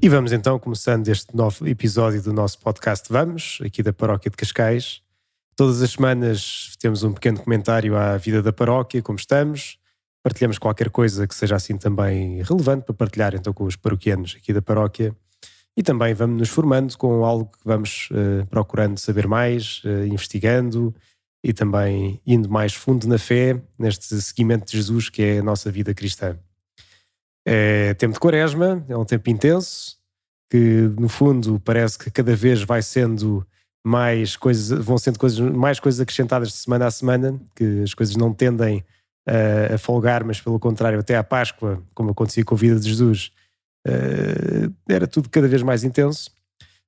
E vamos então, começando este novo episódio do nosso podcast Vamos, aqui da Paróquia de Cascais. Todas as semanas temos um pequeno comentário à vida da paróquia, como estamos. Partilhamos qualquer coisa que seja assim também relevante para partilhar então com os paroquianos aqui da paróquia. E também vamos nos formando com algo que vamos procurando saber mais, investigando e também indo mais fundo na fé, neste seguimento de Jesus que é a nossa vida cristã. É tempo de Quaresma, é um tempo intenso, que no fundo parece que cada vez vai sendo mais coisas, mais coisas acrescentadas de semana a semana, que as coisas não tendem a folgar, mas pelo contrário, até à Páscoa, como acontecia com a vida de Jesus, era tudo cada vez mais intenso.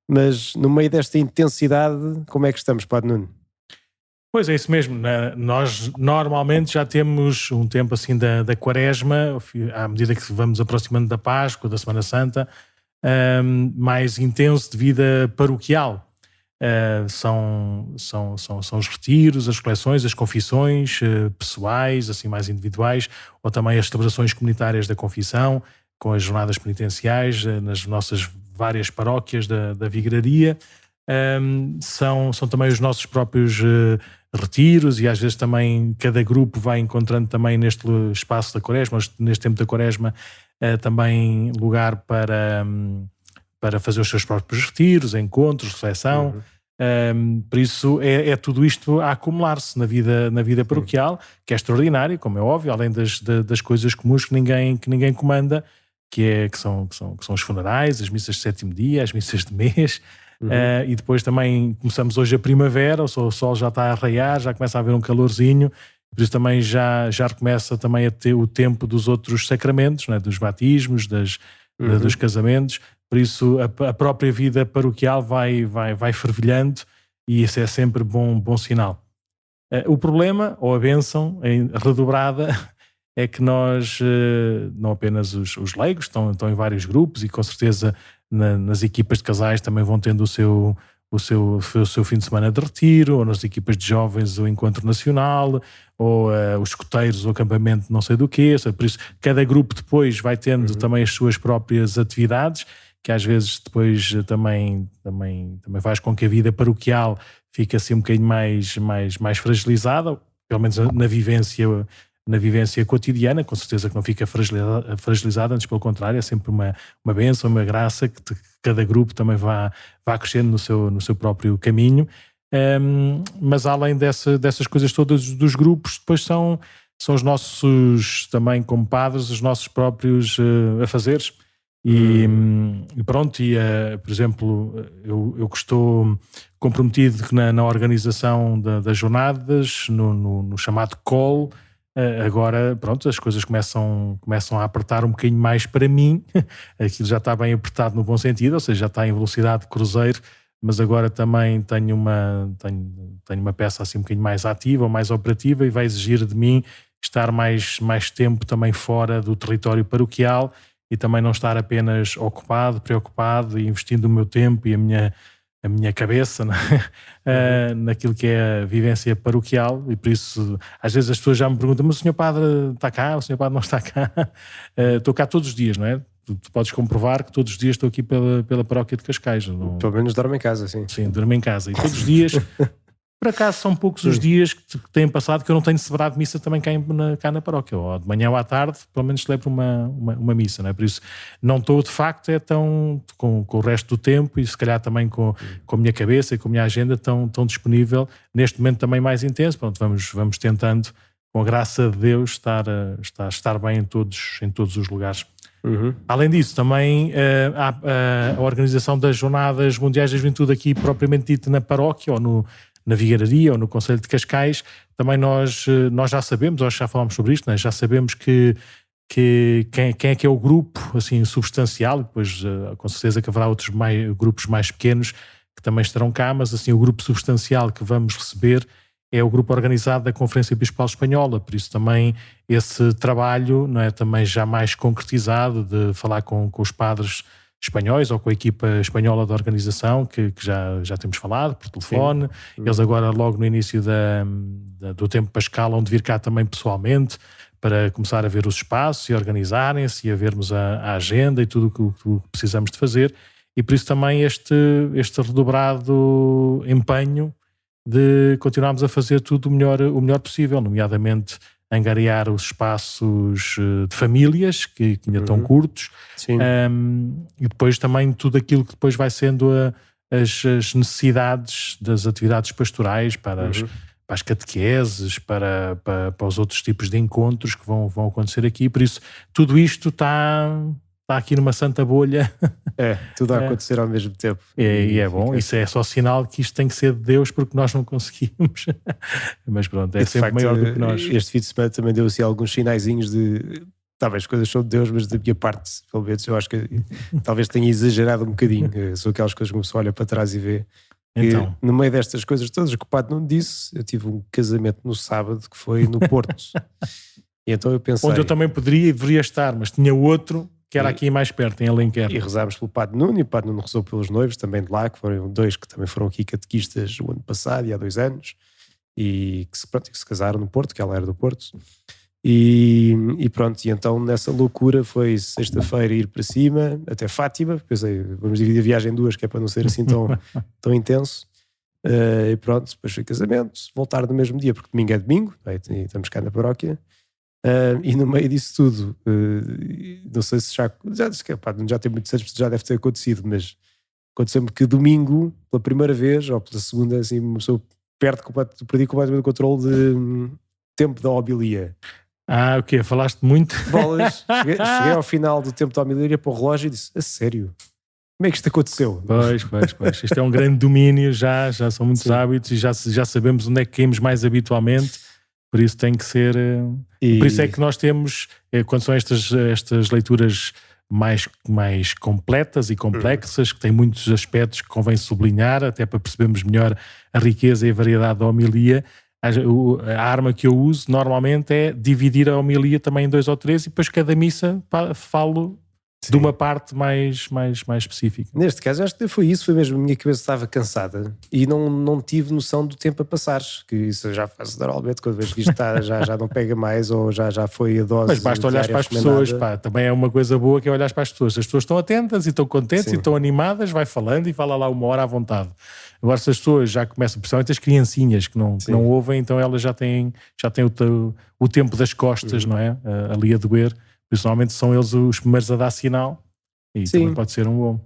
Mas no meio desta intensidade, como é que estamos, Padre Nuno? Pois é, isso mesmo. Nós normalmente já temos um tempo assim da Quaresma, à medida que vamos aproximando da Páscoa, da Semana Santa, mais intenso de vida paroquial. São os retiros, as reflexões, as confissões pessoais, assim mais individuais, ou também as celebrações comunitárias da confissão, com as jornadas penitenciais nas nossas várias paróquias da Vigaria. São também os nossos próprios retiros, e às vezes também cada grupo vai encontrando também neste espaço da Quaresma, neste tempo da Quaresma, também lugar para fazer os seus próprios retiros, encontros, reflexão. Por isso é tudo isto a acumular-se na vida paroquial, que é extraordinário, como é óbvio, além das coisas comuns que ninguém comanda, que são os funerais, as missas de sétimo dia, as missas de mês. E depois também começamos hoje a primavera, o sol já está a raiar, já começa a haver um calorzinho, por isso também já recomeça também a ter o tempo dos outros sacramentos, não é? Dos batismos, dos casamentos. Por isso a própria vida paroquial vai fervilhando, e isso é sempre bom sinal. O problema, ou a bênção redobrada, é que nós, não apenas os leigos, estão em vários grupos, e com certeza nas equipas de casais também vão tendo o seu fim de semana de retiro, ou nas equipas de jovens o encontro nacional, ou os escoteiros o acampamento não sei do quê. Por isso cada grupo depois vai tendo também as suas próprias atividades, que às vezes depois também faz com que a vida paroquial fique assim um bocadinho mais fragilizada, pelo menos na vivência cotidiana. Com certeza que não fica fragilizada, antes pelo contrário, é sempre uma bênção, uma graça, que cada grupo também vá crescendo no seu próprio caminho. Mas além dessas coisas todas dos grupos, depois são os nossos, também como padres, os nossos próprios afazeres. E pronto, por exemplo, eu que estou comprometido na organização das jornadas, no chamado COL, agora, pronto, as coisas começam a apertar um bocadinho mais para mim. Aquilo já está bem apertado no bom sentido, ou seja, já está em velocidade de cruzeiro, mas agora também tenho uma peça assim um bocadinho mais ativa ou mais operativa, e vai exigir de mim estar mais tempo também fora do território paroquial, e também não estar apenas preocupado e investindo o meu tempo e a minha cabeça naquilo que é a vivência paroquial. E por isso às vezes as pessoas já me perguntam: mas o Sr. Padre está cá? O Sr. Padre não está cá? Estou cá todos os dias, não é? Tu podes comprovar que todos os dias estou aqui pela paróquia de Cascais. Pelo menos dorme em casa, sim. Sim, durmo em casa, e todos os dias. Por acaso são poucos os dias que têm passado que eu não tenho celebrado missa também cá na paróquia, ou de manhã ou à tarde, pelo menos celebro uma missa, não é? Por isso não estou de facto tão com o resto do tempo, e se calhar também com a minha cabeça e com a minha agenda tão disponível, neste momento também mais intenso. Pronto, vamos tentando, com a graça de Deus, estar bem em todos os lugares. Além disso, também há a organização das Jornadas Mundiais da Juventude aqui propriamente dita na paróquia, ou na Vigaria, ou no Concelho de Cascais. Também nós já sabemos, ou já falámos sobre isto, né? Já sabemos que quem é que é o grupo assim substancial, e depois com certeza que haverá outros grupos mais pequenos que também estarão cá, mas assim o grupo substancial que vamos receber é o grupo organizado da Conferência Episcopal Espanhola, por isso também esse trabalho, não é, também já mais concretizado, de falar com os padres espanhóis ou com a equipa espanhola da organização, que já temos falado por telefone. Sim. Eles agora, logo no início do tempo pascal, vão de vir cá também pessoalmente para começar a ver os espaços e organizarem-se e a vermos a agenda e tudo o que precisamos de fazer. E por isso também este redobrado empenho de continuarmos a fazer tudo o melhor possível, nomeadamente angariar os espaços de famílias que ainda estão curtos, e depois também tudo aquilo que depois vai sendo as necessidades das atividades pastorais para as catequeses, para os outros tipos de encontros que vão acontecer aqui. Por isso, tudo isto está aqui numa santa bolha. Tudo a acontecer ao mesmo tempo. E é bom, isso é só sinal que isto tem que ser de Deus, porque nós não conseguimos. Mas pronto, é sempre facto, maior do que nós. Este fim de semana também deu assim alguns sinaizinhos de talvez as coisas são de Deus, mas da minha parte, pelo menos, eu acho que talvez tenha exagerado um bocadinho. São aquelas coisas que uma pessoa olha para trás e vê. Então, no meio destas coisas todas, que o padre não disse, eu tive um casamento no sábado que foi no Porto. E então eu pensei... Onde eu também poderia e deveria estar, mas tinha outro que era aqui mais perto, em Alenquer. E rezámos pelo Padre Nuno, e o Padre Nuno rezou pelos noivos também de lá, que foram 2 que também foram aqui catequistas o ano passado e há 2 anos, e que se casaram no Porto, que ela era do Porto. E pronto, e então nessa loucura foi sexta-feira ir para cima, até Fátima, pensei, vamos dividir a viagem em 2, que é para não ser assim tão intenso. E pronto, depois foi casamento, voltar no mesmo dia, porque domingo é domingo, e estamos cá na paróquia. E no meio disso tudo, não sei se já tem muitos anos, já deve ter acontecido, mas aconteceu-me que domingo, pela primeira vez, ou pela segunda, assim, uma pessoa perdi completamente o controle de tempo da homilia. O quê? Falaste muito? Bolas, cheguei ao final do tempo da homilia para o relógio e disse, a sério? Como é que isto aconteceu? Pois. Isto é um grande domínio, já são muitos hábitos e já sabemos onde é que caímos mais habitualmente. Por isso tem que ser... Por isso é que nós temos, quando são estas leituras mais completas e complexas, que têm muitos aspectos que convém sublinhar, até para percebermos melhor a riqueza e a variedade da homilia, a arma que eu uso normalmente é dividir a homilia também em 2 ou 3 e depois cada missa falo de uma parte mais específica. Neste caso, acho que foi isso, foi mesmo, a minha cabeça estava cansada e não tive noção do tempo a passar, que isso eu já faço normalmente, quando vejo que isto já não pega mais ou já foi a dose. Mas basta olhar para as pessoas, também é uma coisa boa que é olhar para as pessoas. As pessoas estão atentas e estão contentes e estão animadas, vai falando e fala lá 1 hora à vontade. Agora, se as pessoas já começam, principalmente as criancinhas que não ouvem, então elas já têm o tempo das costas, não é? Ali a doer. Normalmente são eles os primeiros a dar sinal e também pode ser um bom.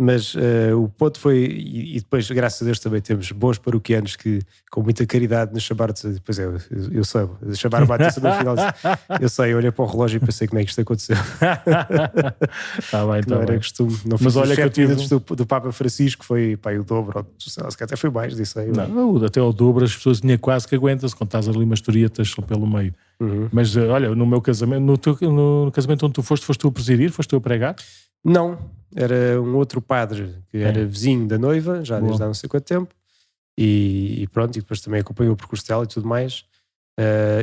Mas o ponto foi, e depois, graças a Deus, também temos bons paroquianos que, com muita caridade, nos chamaram de. Depois eu sei, chamaram-me a atenção no final. Eu sei, eu olhei para o relógio e pensei como é que isto aconteceu. Está bem, não era costume. Não mas olha que eu tive do Papa Francisco, foi o dobro, ou se até foi mais disso aí. Não, até ao dobro as pessoas tinham quase que aguentam-se quando estás ali umas historietas pelo meio. Mas olha, no meu casamento, no casamento onde tu foste tu a presidir? Foste tu a pregar? Não, era um outro padre que era vizinho da noiva, já desde há não sei quanto tempo, e pronto, e depois também acompanhou o percurso dela e tudo mais,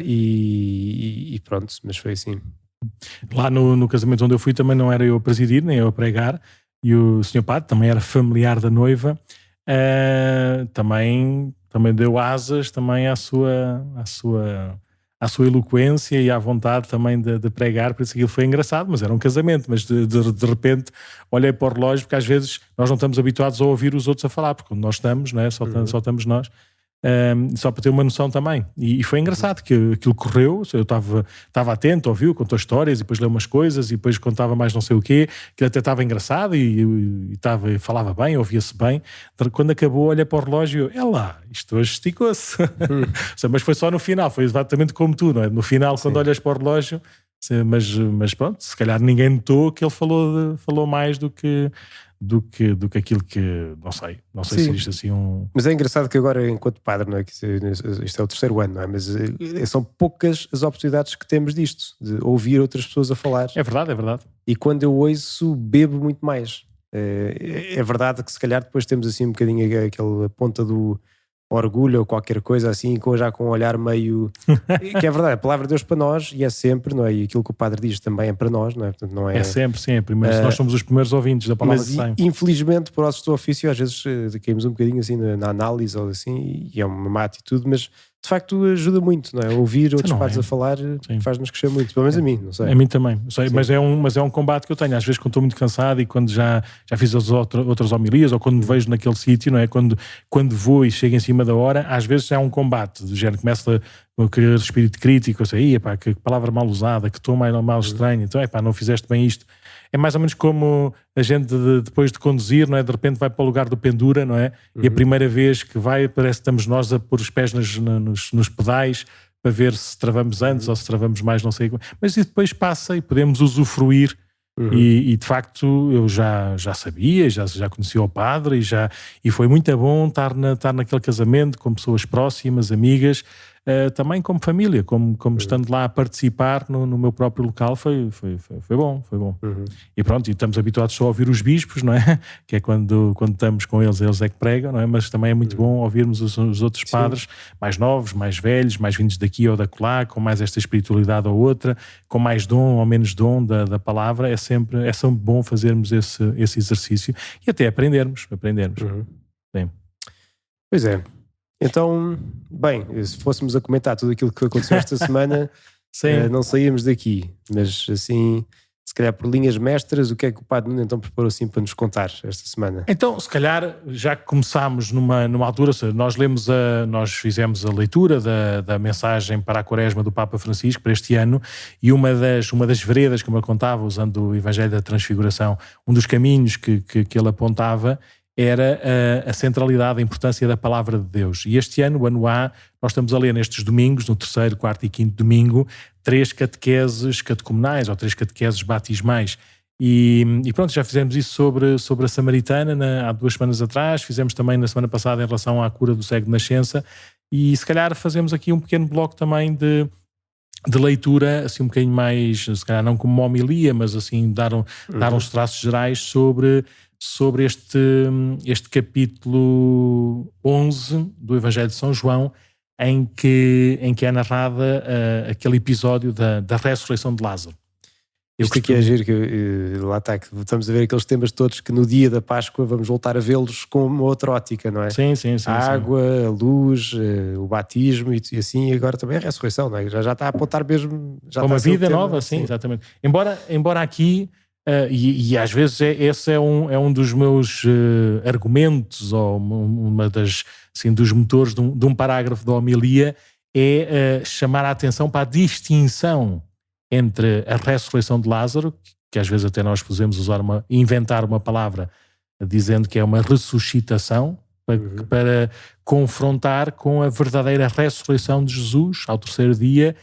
e pronto, mas foi assim. Lá no casamento onde eu fui também não era eu a presidir, nem eu a pregar, e o senhor padre também era familiar da noiva, também deu asas também à sua eloquência e à vontade também de pregar, por isso aquilo foi engraçado, mas era um casamento, mas de repente olhei para o relógio, porque às vezes nós não estamos habituados a ouvir os outros a falar, porque quando nós estamos, não é? Só estamos nós, só para ter uma noção também, e foi engraçado que aquilo correu, eu estava atento, ouviu, contou histórias e depois leu umas coisas e depois contava mais não sei o quê, que até estava engraçado e falava bem, ouvia-se bem. Quando acabou, olha para o relógio, lá, isto hoje esticou-se. Mas foi só no final, foi exatamente como tu, não é? No final, quando olhas para o relógio, mas pronto, se calhar ninguém notou que ele falou mais do que aquilo que, não sei se existe assim um... Mas é engraçado que agora, enquanto padre, não é? Isto é o 3º ano, não é? Mas são poucas as oportunidades que temos disto, de ouvir outras pessoas a falar. É verdade. E quando eu ouço, bebo muito mais. É verdade que se calhar depois temos assim um bocadinho aquela ponta do orgulho ou qualquer coisa assim, já com um olhar meio... que é verdade, a palavra de Deus para nós, e é sempre, não é? E aquilo que o padre diz também é para nós, não é? Portanto, não é... É sempre, nós somos os primeiros ouvintes da palavra mas que sai. infelizmente, por nosso ofício, às vezes caímos um bocadinho assim na análise ou assim, e é uma má atitude, mas de facto ajuda muito, não é? Ouvir outros padres a falar faz-nos crescer muito, pelo menos a mim, não sei. A mim também, sei, mas é um combate que eu tenho, às vezes quando estou muito cansado e quando já fiz as outras homilias, ou quando me vejo naquele sítio, não é? Quando vou e chego em cima da hora, às vezes é um combate, do género, começa com aquele espírito crítico, eu sei, epá, que palavra mal usada, que tom mal estranho, então, epá, não fizeste bem isto. É mais ou menos como a gente depois de conduzir, não é? De repente vai para o lugar do pendura, não é? E a primeira vez que vai, parece que estamos nós a pôr os pés nos pedais para ver se travamos antes ou se travamos mais, não sei. Mas isso depois passa e podemos usufruir. E de facto eu já sabia, já conhecia o padre e foi muito bom estar naquele casamento com pessoas próximas, amigas, também como família, como estando lá a participar no meu próprio local, foi bom. E pronto, e estamos habituados só a ouvir os bispos, não é? Que é quando estamos com eles é que pregam, não é? Mas também é muito bom ouvirmos os outros padres mais novos, mais velhos, mais vindos daqui ou dacolá, com mais esta espiritualidade ou outra, com mais dom ou menos dom da palavra. É sempre bom fazermos esse exercício e até aprendermos. Sim. Pois é. Então, bem, se fôssemos a comentar tudo aquilo que aconteceu esta semana, não saíamos daqui, mas assim, se calhar por linhas mestras, o que é que o Padre Nuno então preparou assim para nos contar esta semana? Então, se calhar, já que começámos numa altura, nós fizemos a leitura da mensagem para a Quaresma do Papa Francisco para este ano, e uma das veredas, como eu contava, usando o Evangelho da Transfiguração, um dos caminhos que ele apontava era a centralidade, a importância da palavra de Deus. E este ano, o ano A, nós estamos a ler nestes domingos, no 3º, 4º e 5º domingo, 3 catequeses catecumenais ou 3 catequeses batismais. E pronto, já fizemos isso sobre a Samaritana há 2 semanas atrás, fizemos também na semana passada em relação à cura do cego de nascença, e se calhar fazemos aqui um pequeno bloco também de leitura, assim um bocadinho mais, se calhar não como uma homilia, mas assim dar uns traços gerais sobre este capítulo 11 do Evangelho de São João, em que é narrada aquele episódio da ressurreição de Lázaro. Isto aqui é giro, que lá está, que estamos a ver aqueles temas todos que no dia da Páscoa vamos voltar a vê-los com uma outra ótica, não é? Sim. A água, a luz, o batismo e assim, e agora também a ressurreição, não é? Já está a apontar mesmo... Já uma vida nova, sim, exatamente. Embora aqui... e às vezes esse é um dos meus argumentos, ou uma das, assim, dos motores de um parágrafo da homilia, é chamar a atenção para a distinção entre a ressurreição de Lázaro, que às vezes até nós podemos inventar uma palavra dizendo que é uma ressuscitação, para confrontar com a verdadeira ressurreição de Jesus ao 3º dia,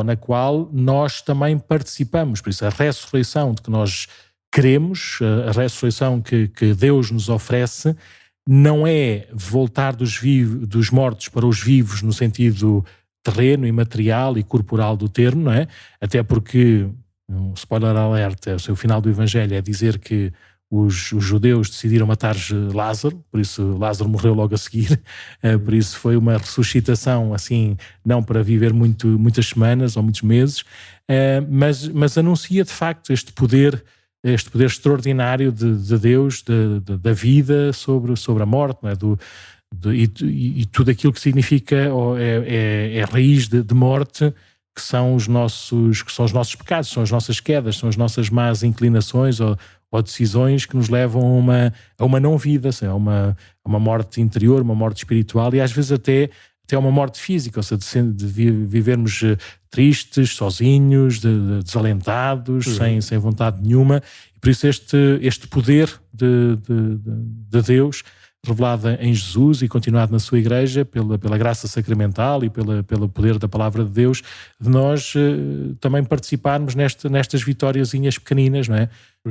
na qual nós também participamos. Por isso, a ressurreição de que nós queremos, a ressurreição que Deus nos oferece, não é voltar dos mortos para os vivos no sentido terreno, imaterial e corporal do termo, não é? Até porque, um spoiler alerta, o final do Evangelho é dizer que os judeus decidiram matar Lázaro, por isso Lázaro morreu logo a seguir, por isso foi uma ressuscitação, assim, não para viver muitas semanas ou muitos meses, mas anuncia de facto este poder extraordinário de Deus, da vida sobre a morte, não é? E tudo aquilo que significa é raiz de morte, que são os nossos pecados, são as nossas quedas, são as nossas más inclinações ou decisões que nos levam a uma não vida, assim, a uma morte interior, uma morte espiritual, e às vezes até a uma morte física, ou seja, de vivermos tristes, sozinhos, desalentados, sem vontade nenhuma. E por isso este poder de Deus revelado em Jesus e continuado na sua Igreja pela graça sacramental e pelo poder da palavra de Deus, de nós também participarmos nestas vitóriazinhas pequeninas, não é?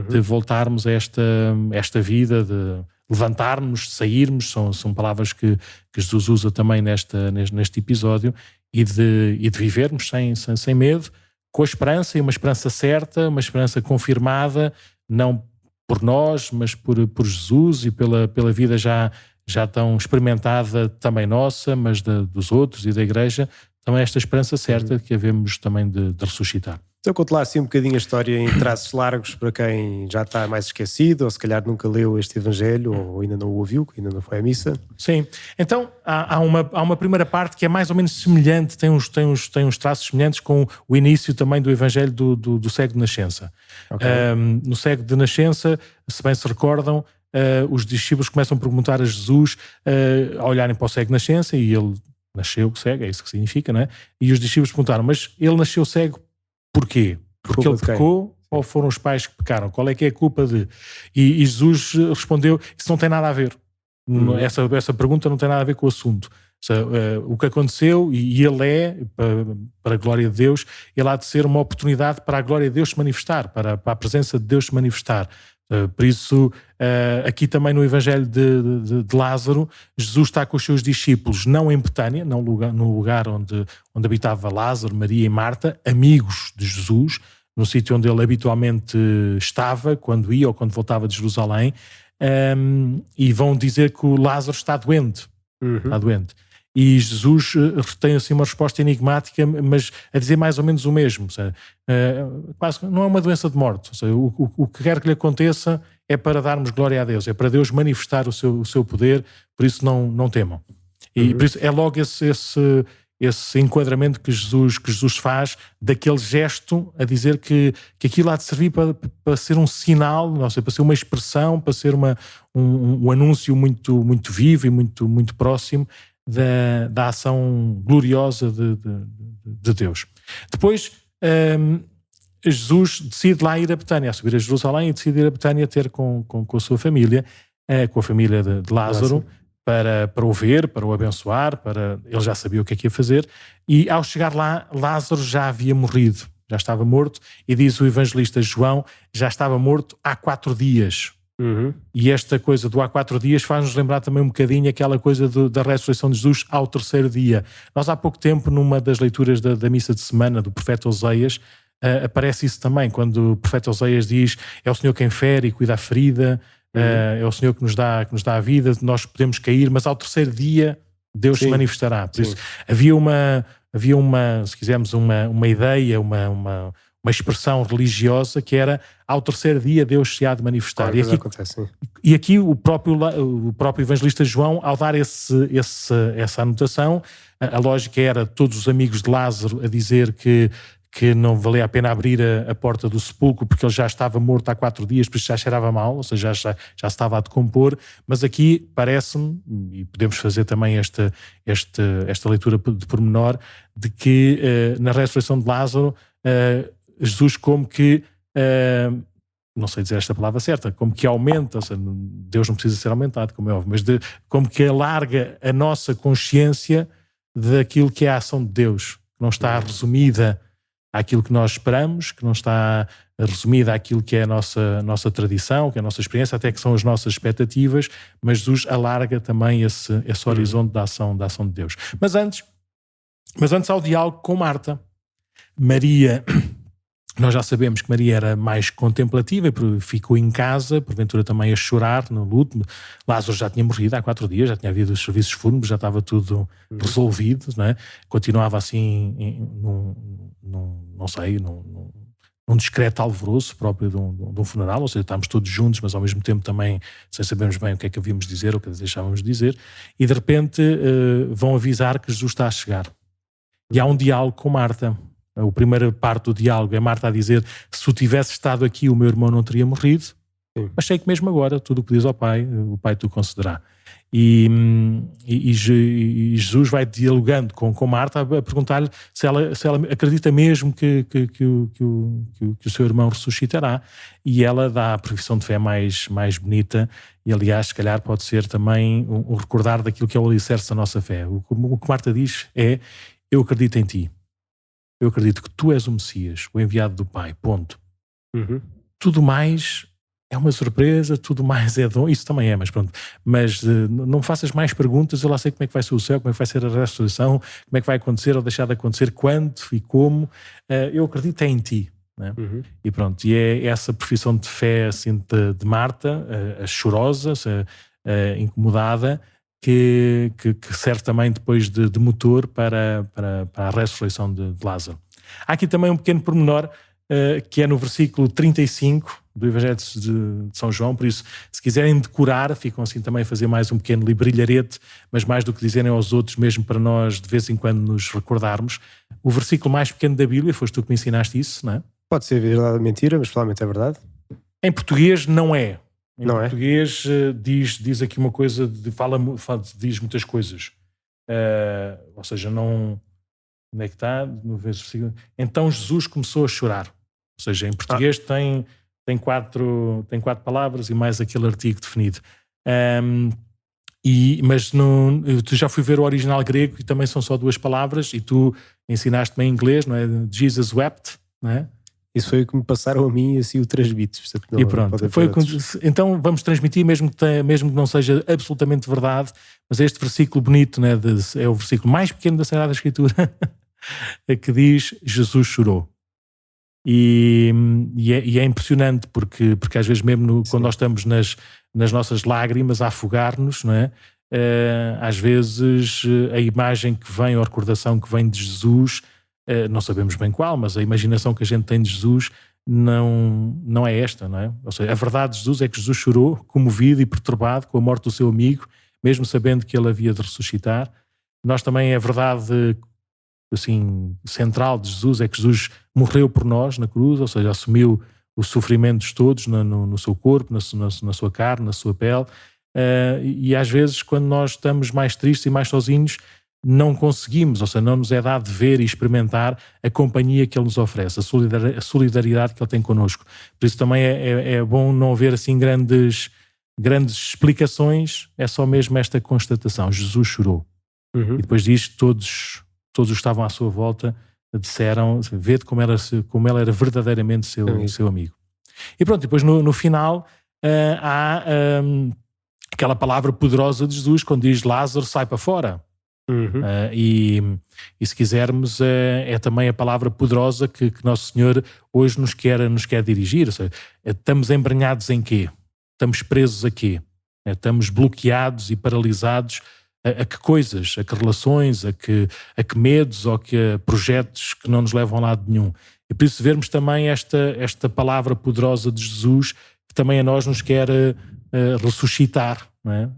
De voltarmos a esta vida, de levantarmos, de sairmos, são palavras que Jesus usa também neste episódio, e de vivermos sem medo, com a esperança, e uma esperança certa, uma esperança confirmada, não por nós, mas por Jesus e pela vida já já tão experimentada também nossa, mas dos outros e da Igreja, também esta esperança certa que havemos também de ressuscitar. Então conte lá assim um bocadinho a história em traços largos para quem já está mais esquecido ou se calhar nunca leu este Evangelho ou ainda não o ouviu, que ainda não foi à missa. Sim, então há uma primeira parte que é mais ou menos semelhante, tem uns traços semelhantes com o início também do Evangelho do cego de nascença. Okay. No cego de nascença, se bem se recordam, os discípulos começam a perguntar a Jesus, a olharem para o cego de nascença, e ele nasceu cego, é isso que significa, não é? E os discípulos perguntaram, mas ele nasceu cego porquê? Porque ele pecou ou foram os pais que pecaram? Qual é que é a culpa de... E Jesus respondeu, isso não tem nada a ver. Essa pergunta não tem nada a ver com o assunto. O que aconteceu, e ele é, para a glória de Deus, ele há de ser uma oportunidade para a glória de Deus se manifestar, para a presença de Deus se manifestar. Por isso, aqui também no Evangelho de Lázaro, Jesus está com os seus discípulos, não em Betânia, não no lugar onde habitava Lázaro, Maria e Marta, amigos de Jesus, no sítio onde ele habitualmente estava, quando ia ou quando voltava de Jerusalém, e vão dizer que o Lázaro está doente. Está doente. E Jesus tem assim uma resposta enigmática, mas a dizer mais ou menos o mesmo. Quase não é uma doença de morte. Ou seja, o que quer que lhe aconteça é para darmos glória a Deus, é para Deus manifestar o seu poder, por isso não temam. E por isso é logo esse enquadramento que Jesus faz daquele gesto a dizer que aquilo há de servir para ser um sinal, não sei, para ser uma expressão, para ser um anúncio muito, muito vivo e muito, muito próximo da ação gloriosa de Deus. Depois Jesus decide lá ir a Betânia, a subir a Jerusalém, e decide ir a Betânia ter com a sua família, com a família de Lázaro, para o ver, para o abençoar, ele já sabia o que é que ia fazer, e ao chegar lá, Lázaro já havia morrido, já estava morto, e diz o evangelista João, já estava morto há 4 dias. E esta coisa do há 4 dias faz-nos lembrar também um bocadinho aquela coisa da ressurreição de Jesus ao 3º dia. Nós há pouco tempo, numa das leituras da missa de semana do profeta Oseias, aparece isso também, quando o profeta Oseias diz, é o Senhor quem fere e cuida a ferida, é o Senhor que nos dá a vida, nós podemos cair, mas ao 3º dia Deus se manifestará. Por isso havia uma, se quisermos, uma ideia, uma expressão religiosa que era ao 3º dia Deus se há de manifestar. E aqui o próprio evangelista João, ao dar essa anotação, a lógica era todos os amigos de Lázaro a dizer que não valia a pena abrir a porta do sepulcro porque ele já estava morto há 4 dias, por isso já cheirava mal, ou seja, já estava a decompor, mas aqui parece-me, e podemos fazer também esta leitura de pormenor, de que na ressurreição de Lázaro, Jesus como que, não sei dizer esta palavra certa, como que aumenta, ou seja, Deus não precisa ser aumentado, como é óbvio, mas como que alarga a nossa consciência daquilo que é a ação de Deus, que não está resumida àquilo que nós esperamos, que não está resumida àquilo que é a nossa tradição, que é a nossa experiência, até que são as nossas expectativas, mas Jesus alarga também esse horizonte da ação de Deus. Mas antes há o diálogo com Marta. Maria, nós já sabemos que Maria era mais contemplativa e ficou em casa, porventura também a chorar no luto. Lázaro já tinha morrido há 4 dias, já tinha havido os serviços fúnebres, já estava tudo resolvido, não é? Continuava assim, num discreto alvoroço próprio de um funeral, ou seja, estávamos todos juntos, mas ao mesmo tempo também sem sabermos bem o que é que havíamos de dizer ou o que deixávamos de dizer, e de repente vão avisar que Jesus está a chegar. E há um diálogo com Marta. A primeira parte do diálogo é Marta a dizer: se tu tivesse estado aqui, o meu irmão não teria morrido. Mas sei que mesmo agora, tudo o que diz ao Pai, o Pai te concederá. E Jesus vai dialogando com Marta a perguntar-lhe se ela acredita mesmo que o seu irmão ressuscitará. E ela dá a profissão de fé mais bonita, e aliás, se calhar pode ser também um recordar daquilo que é o alicerce da nossa fé. O que Marta diz é: eu acredito em ti. Eu acredito que tu és o Messias, o enviado do Pai, ponto. Tudo mais é uma surpresa, tudo mais é dom, isso também é, mas pronto. Mas não faças mais perguntas, eu lá sei como é que vai ser o céu, como é que vai ser a ressurreição, como é que vai acontecer ou deixar de acontecer, quando e como. Eu acredito em ti. Né? E pronto, e é essa profissão de fé assim, de Marta, a chorosa, incomodada, que serve também depois de motor para a ressurreição de Lázaro. Há aqui também um pequeno pormenor, que é no versículo 35 do Evangelho de São João, por isso, se quiserem decorar, ficam assim também a fazer mais um pequeno brilharete, mas mais do que dizerem aos outros, mesmo para nós de vez em quando nos recordarmos. O versículo mais pequeno da Bíblia, foste tu que me ensinaste isso, não é? Pode ser verdade ou mentira, mas provavelmente é verdade. Em português não é. Em não português diz aqui uma coisa, diz muitas coisas. Ou seja, não... Onde é que está? Então Jesus começou a chorar. Ou seja, em português tem quatro palavras e mais aquele artigo definido. Mas tu já fui ver o original grego e também são só 2 palavras, e tu ensinaste-me em inglês, não é? Jesus wept, não é? Isso foi o que me passaram a mim e assim o transmito. E pronto, então vamos transmitir, mesmo que não seja absolutamente verdade, mas este versículo bonito, né, é o versículo mais pequeno da Sagrada Escritura, que diz: Jesus chorou. E é impressionante, porque às vezes mesmo quando nós estamos nas nossas lágrimas a afogar-nos, não é? Às vezes a imagem que vem, ou a recordação que vem de Jesus, não sabemos bem qual, mas a imaginação que a gente tem de Jesus não é esta, não é? Ou seja, a verdade de Jesus é que Jesus chorou, comovido e perturbado com a morte do seu amigo, mesmo sabendo que ele havia de ressuscitar. Nós também, a verdade assim, central de Jesus é que Jesus morreu por nós na cruz, ou seja, assumiu os sofrimentos todos no seu corpo, na sua carne, na sua pele, e às vezes quando nós estamos mais tristes e mais sozinhos, não conseguimos, ou seja, não nos é dado ver e experimentar a companhia que Ele nos oferece, a solidariedade que Ele tem connosco. Por isso também é bom não haver assim grandes explicações, é só mesmo esta constatação: Jesus chorou. E depois diz que todos os que estavam à sua volta disseram: vede como ele era verdadeiramente seu amigo. E pronto, depois no final há aquela palavra poderosa de Jesus quando diz: Lázaro, sai para fora. E se quisermos, é também a palavra poderosa que Nosso Senhor hoje nos quer dirigir. Ou seja, estamos embrenhados em quê? Estamos presos a quê? Estamos bloqueados e paralisados a que coisas, a que relações, a que medos ou que projetos que não nos levam a lado nenhum. E por isso vermos também esta palavra poderosa de Jesus, que também a nós nos quer ressuscitar, não é?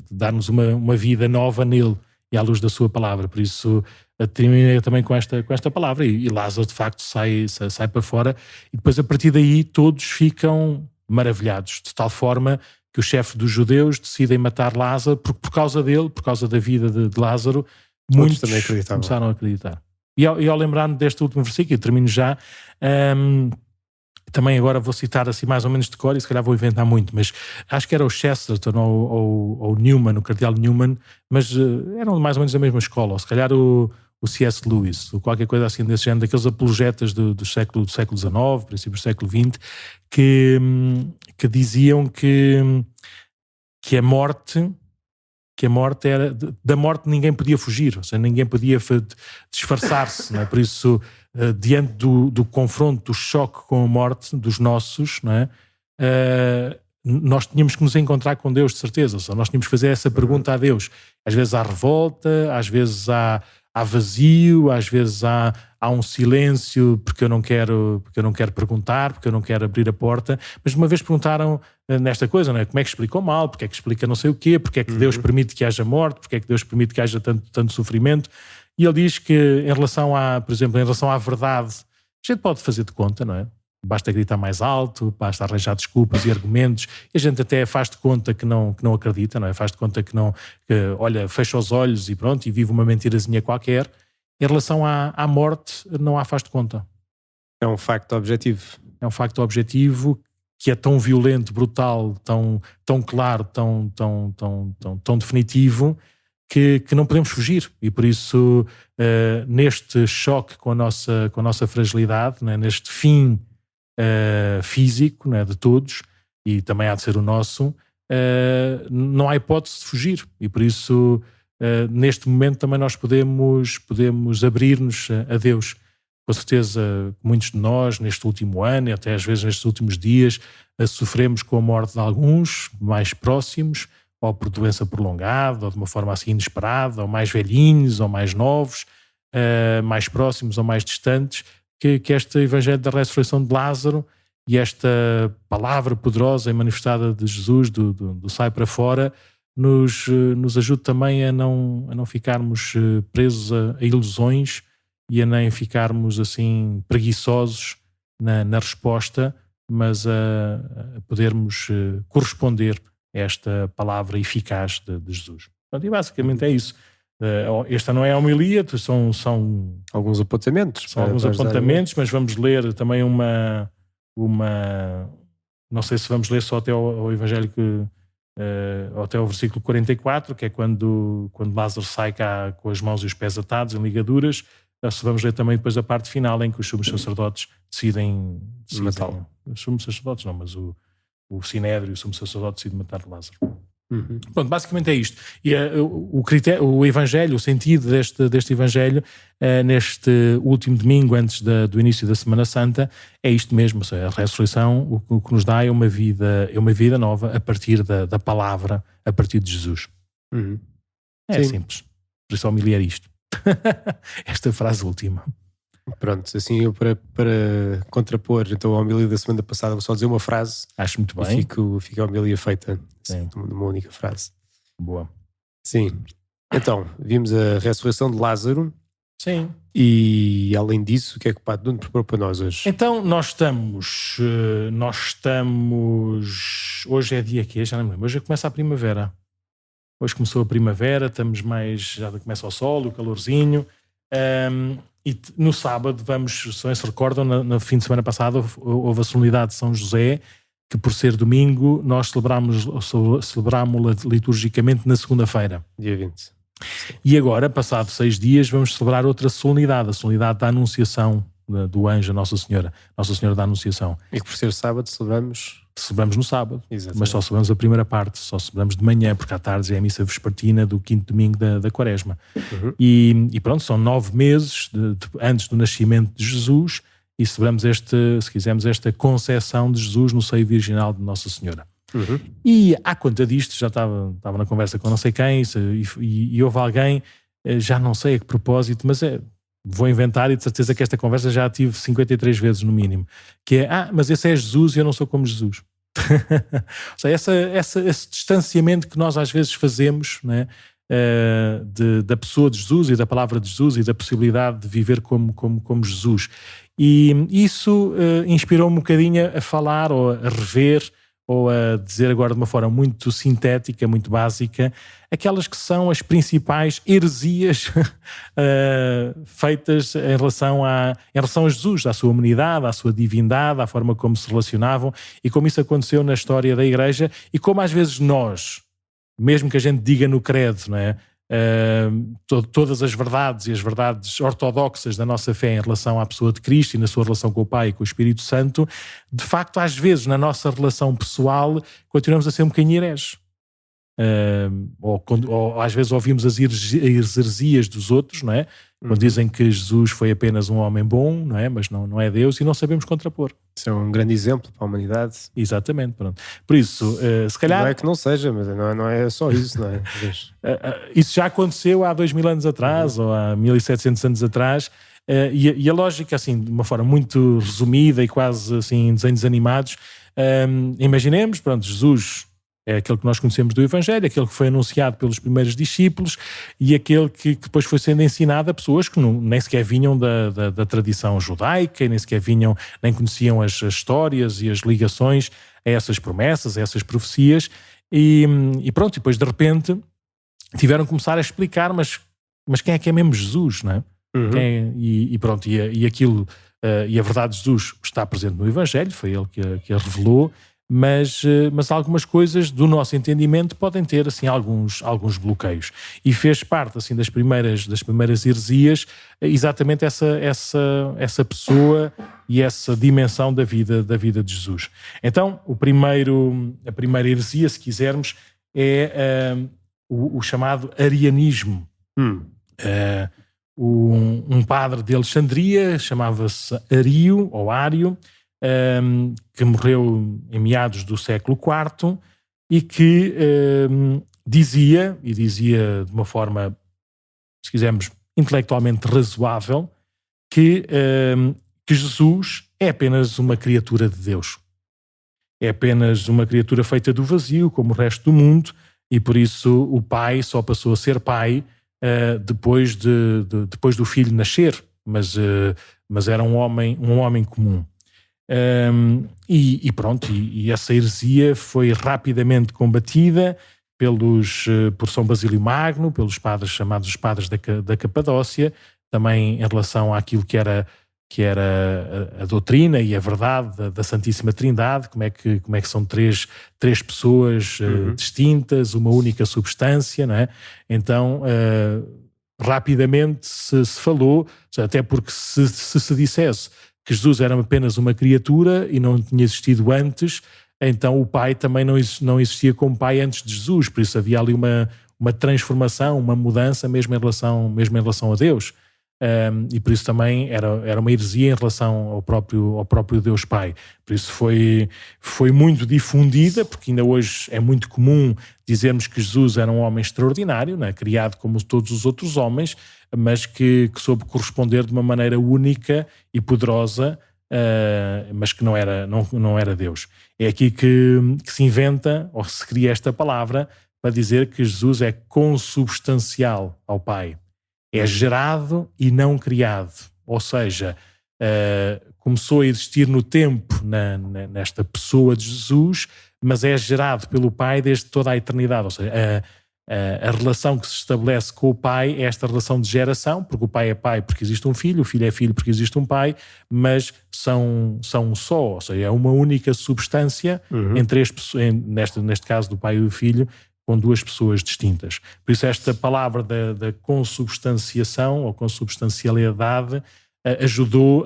Dar-nos uma vida nova nele e à luz da sua palavra. Por isso termina também com esta palavra, e Lázaro de facto sai para fora, e depois a partir daí todos ficam maravilhados, de tal forma que os chefes dos judeus decidem matar Lázaro, porque por causa dele, por causa da vida de Lázaro, muitos também começaram a acreditar. E ao lembrar-me deste último versículo, e termino já, também agora vou citar assim mais ou menos de cor, e se calhar vou inventar muito, mas acho que era o Chesterton ou Newman, o cardeal Newman, mas eram mais ou menos da mesma escola, ou se calhar o C.S. Lewis, ou qualquer coisa assim desse género, daqueles apologetas do século XIX, princípios do século XX, que diziam que a morte era... Da morte ninguém podia fugir, ou seja, ninguém podia disfarçar-se, não é? Por isso, diante do confronto, do choque com a morte dos nossos, não é? Nós tínhamos que nos encontrar com Deus, de certeza. Ou seja, nós tínhamos que fazer essa pergunta a Deus. Às vezes há revolta, às vezes há vazio, às vezes há um silêncio porque eu não quero perguntar, porque eu não quero abrir a porta. Mas uma vez perguntaram nesta coisa, não é? Como é que explicou mal, porque é que explica não sei o quê, porque é que Deus permite que haja morte, porque é que Deus permite que haja tanto sofrimento. E ele diz que por exemplo, em relação à verdade, a gente pode fazer de conta, não é? Basta gritar mais alto, basta arranjar desculpas e argumentos, e a gente até faz de conta que não acredita, não é? Faz de conta que olha, fecha os olhos e pronto, e vive uma mentirazinha qualquer. Em relação à morte, não há faz de conta. É um facto objetivo. É um facto objetivo que é tão violento, brutal, tão claro, tão definitivo, que não podemos fugir. E por isso, neste choque com a nossa fragilidade, né, neste fim físico, né, de todos, e também há de ser o nosso, não há hipótese de fugir. E por isso, neste momento também nós podemos abrir-nos a Deus. Com certeza, muitos de nós, neste último ano, e até às vezes nestes últimos dias, sofremos com a morte de alguns mais próximos, ou por doença prolongada, ou de uma forma assim inesperada, ou mais velhinhos, ou mais novos, mais próximos ou mais distantes, que este Evangelho da ressurreição de Lázaro e esta palavra poderosa e manifestada de Jesus do sai para fora nos ajude também a não ficarmos presos a ilusões e a nem ficarmos assim preguiçosos na resposta, mas a podermos corresponder a esta palavra eficaz de Jesus. E basicamente é isso. Esta não é a homilia, são alguns apontamentos. São alguns apontamentos, mas vamos ler também uma. Não sei se vamos ler só até ao Evangelho até ao versículo 44, que é quando Lázaro sai cá com as mãos e os pés atados em ligaduras. Se vamos ler também depois da parte final em que os sumos sacerdotes decidem matá-lo. Os sumos sacerdotes não, mas o Sinédrio e o sumo sacerdote decidem matar Lázaro. Uhum. Pronto, basicamente é isto. E o Evangelho, o sentido deste Evangelho, neste último domingo antes do início da Semana Santa, é isto mesmo. Ou seja, a ressurreição, o que nos dá é uma vida nova a partir da palavra, a partir de Jesus. Uhum. É simples. Por isso, a homilia é isto. Esta frase última. Pronto, assim eu para contrapor então a homilia da semana passada vou só dizer uma frase. Acho muito bem. E fica a homilia feita numa única frase. Boa. Sim. Então, vimos a ressurreição de Lázaro. Sim. E além disso, o que é que o Padre Nuno preparou para nós hoje? Então, nós estamos hoje é dia que já não me lembro, hoje começa a primavera. Hoje começou a primavera, estamos já começa o sol, o calorzinho. E no sábado se se recordam, no fim de semana passado houve a solenidade de São José, que por ser domingo nós celebrámos-la liturgicamente na segunda-feira. Dia 20. E agora, passados 6 dias, vamos celebrar outra solenidade, a solenidade da Anunciação do anjo, a Nossa Senhora da Anunciação. E que por ser sábado celebramos no sábado. Exatamente. Mas só celebramos a primeira parte, só celebramos de manhã, porque à tarde é a missa vespertina do 5º domingo da Quaresma. Uhum. E pronto, são 9 meses antes do nascimento de Jesus e celebramos se quisermos, esta concepção de Jesus no seio virginal de Nossa Senhora. Uhum. E à conta disto, já estava na conversa com não sei quem e houve alguém, já não sei a que propósito, mas vou inventar e de certeza que esta conversa já a tive 53 vezes no mínimo, que é, mas esse é Jesus e eu não sou como Jesus. Ou seja, esse distanciamento que nós às vezes fazemos, né, da pessoa de Jesus e da palavra de Jesus e da possibilidade de viver como Jesus. E isso inspirou-me um bocadinho a falar ou a rever ou a dizer agora de uma forma muito sintética, muito básica, aquelas que são as principais heresias feitas em relação a Jesus, à sua humanidade, à sua divindade, à forma como se relacionavam e como isso aconteceu na história da Igreja e como às vezes nós, mesmo que a gente diga no credo, não é? Todas as verdades e as verdades ortodoxas da nossa fé em relação à pessoa de Cristo e na sua relação com o Pai e com o Espírito Santo, de facto às vezes na nossa relação pessoal continuamos a ser um bocadinho hereges. Ou às vezes ouvimos as heresias dos outros, não é? Quando dizem que Jesus foi apenas um homem bom, não é? Mas não é Deus e não sabemos contrapor. Isso é um grande exemplo para a humanidade. Exatamente, pronto. Por isso, se calhar... Não é que não seja, mas não é só isso, não é? Isso já aconteceu há 2000 anos atrás ou há 1700 anos atrás e a lógica, assim, de uma forma muito resumida e quase assim em desenhos animados, imaginemos, pronto, Jesus é aquele que nós conhecemos do Evangelho, aquele que foi anunciado pelos primeiros discípulos e aquele que depois foi sendo ensinado a pessoas que nem sequer vinham da tradição judaica e nem conheciam as histórias e as ligações a essas promessas, a essas profecias e pronto, e depois de repente tiveram que começar a explicar, mas quem é mesmo Jesus, não é? Uhum. E pronto, e aquilo, e a verdade de Jesus está presente no Evangelho, foi ele que a revelou, mas algumas coisas do nosso entendimento podem ter assim alguns bloqueios e fez parte assim das primeiras heresias exatamente essa pessoa e essa dimensão da vida de Jesus. Então a primeira heresia, se quisermos, é o chamado arianismo. Um padre de Alexandria chamava-se Ario ou Ário, que morreu em meados do século IV e que dizia de uma forma, se quisermos, intelectualmente razoável, que Jesus é apenas uma criatura de Deus. É apenas uma criatura feita do vazio, como o resto do mundo, e por isso o pai só passou a ser pai depois do filho nascer, mas era um homem comum. E pronto, e essa heresia foi rapidamente combatida por São Basílio Magno, pelos padres chamados os padres da Capadócia, também em relação àquilo que era a doutrina e a verdade da Santíssima Trindade, como é que são três pessoas distintas, uma única substância, não é? Então, rapidamente se falou, até porque se dissesse que Jesus era apenas uma criatura e não tinha existido antes, então o Pai também não existia como Pai antes de Jesus, por isso havia ali uma transformação, uma mudança mesmo em relação a Deus. E por isso também era uma heresia em relação ao próprio Deus Pai. Por isso foi muito difundida, porque ainda hoje é muito comum dizermos que Jesus era um homem extraordinário, né? Criado como todos os outros homens, mas que soube corresponder de uma maneira única e poderosa, mas que não era Deus. É aqui que se inventa, ou se cria esta palavra, para dizer que Jesus é consubstancial ao Pai. É gerado e não criado. Ou seja, começou a existir no tempo nesta pessoa de Jesus, mas é gerado pelo Pai desde toda a eternidade. Ou seja, a relação que se estabelece com o Pai é esta relação de geração, porque o Pai é Pai porque existe um Filho, o Filho é Filho porque existe um Pai, mas são um só. Ou seja, é uma única substância neste caso do Pai e do Filho, com duas pessoas distintas. Por isso esta palavra da consubstanciação ou consubstancialidade ajudou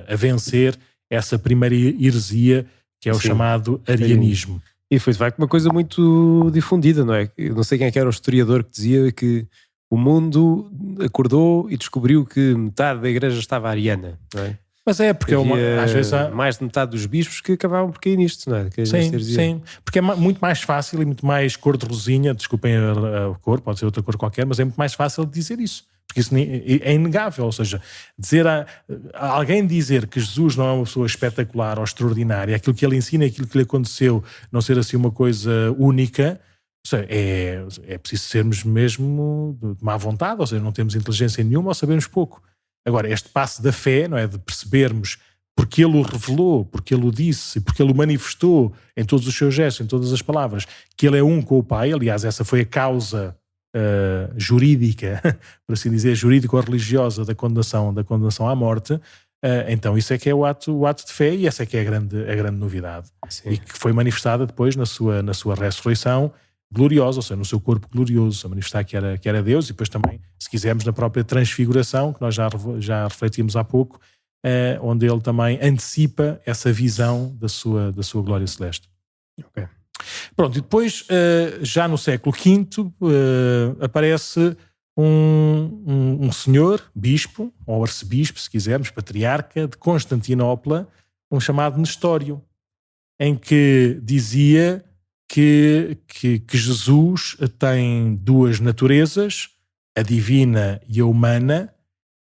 a vencer essa primeira heresia, que é o chamado arianismo. E foi de facto uma coisa muito difundida, não é? Eu não sei quem é que era o historiador que dizia que o mundo acordou e descobriu que metade da igreja estava ariana, não é? Mas porque às vezes há mais de metade dos bispos que acabavam por cair nisto, não é? Sim, porque é muito mais fácil e muito mais cor de rosinha, desculpem a cor, pode ser outra cor qualquer, mas é muito mais fácil de dizer isso, porque isso é inegável. Ou seja, alguém dizer que Jesus não é uma pessoa espetacular ou extraordinária, aquilo que ele ensina, aquilo que lhe aconteceu, não ser assim uma coisa única, ou seja, é preciso sermos mesmo de má vontade, ou seja, não temos inteligência nenhuma ou sabemos pouco. Agora, este passo da fé, não é, de percebermos porque ele o revelou, porque ele o disse, porque ele o manifestou em todos os seus gestos, em todas as palavras, que ele é um com o Pai. Aliás, essa foi a causa jurídica, por assim dizer, jurídico-religiosa da condenação à morte. Então isso é que é o ato de fé, e essa é que é a grande novidade. Sim. E que foi manifestada depois na sua ressurreição gloriosa, ou seja, no seu corpo glorioso, a manifestar que era Deus, e depois também, se quisermos, na própria transfiguração, que nós já refletimos há pouco, onde ele também antecipa essa visão da sua glória celeste. Okay. Pronto, e depois, já no século V, aparece um senhor, bispo, ou arcebispo, se quisermos, patriarca de Constantinopla, um chamado Nestório, em que dizia que Jesus tem duas naturezas, a divina e a humana,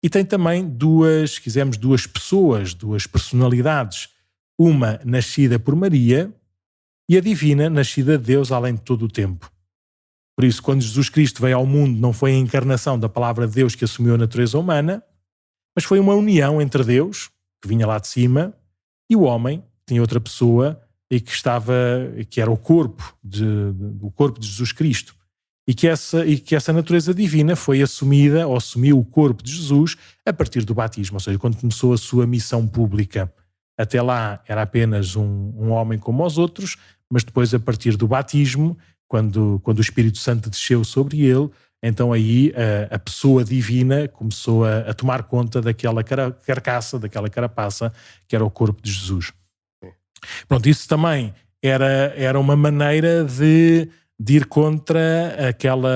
e tem também duas pessoas, duas personalidades, uma nascida por Maria e a divina nascida de Deus além de todo o tempo. Por isso, quando Jesus Cristo veio ao mundo, não foi a encarnação da palavra de Deus que assumiu a natureza humana, mas foi uma união entre Deus, que vinha lá de cima, e o homem, que tinha outra pessoa, e que era o corpo de Jesus Cristo, e que essa natureza divina foi assumida, ou assumiu o corpo de Jesus a partir do batismo, ou seja, quando começou a sua missão pública. Até lá era apenas um homem como os outros, mas depois, a partir do batismo, quando o Espírito Santo desceu sobre ele, então aí a pessoa divina começou a tomar conta daquela carcaça, daquela carapaça que era o corpo de Jesus. Pronto, isso também era uma maneira de ir contra aquele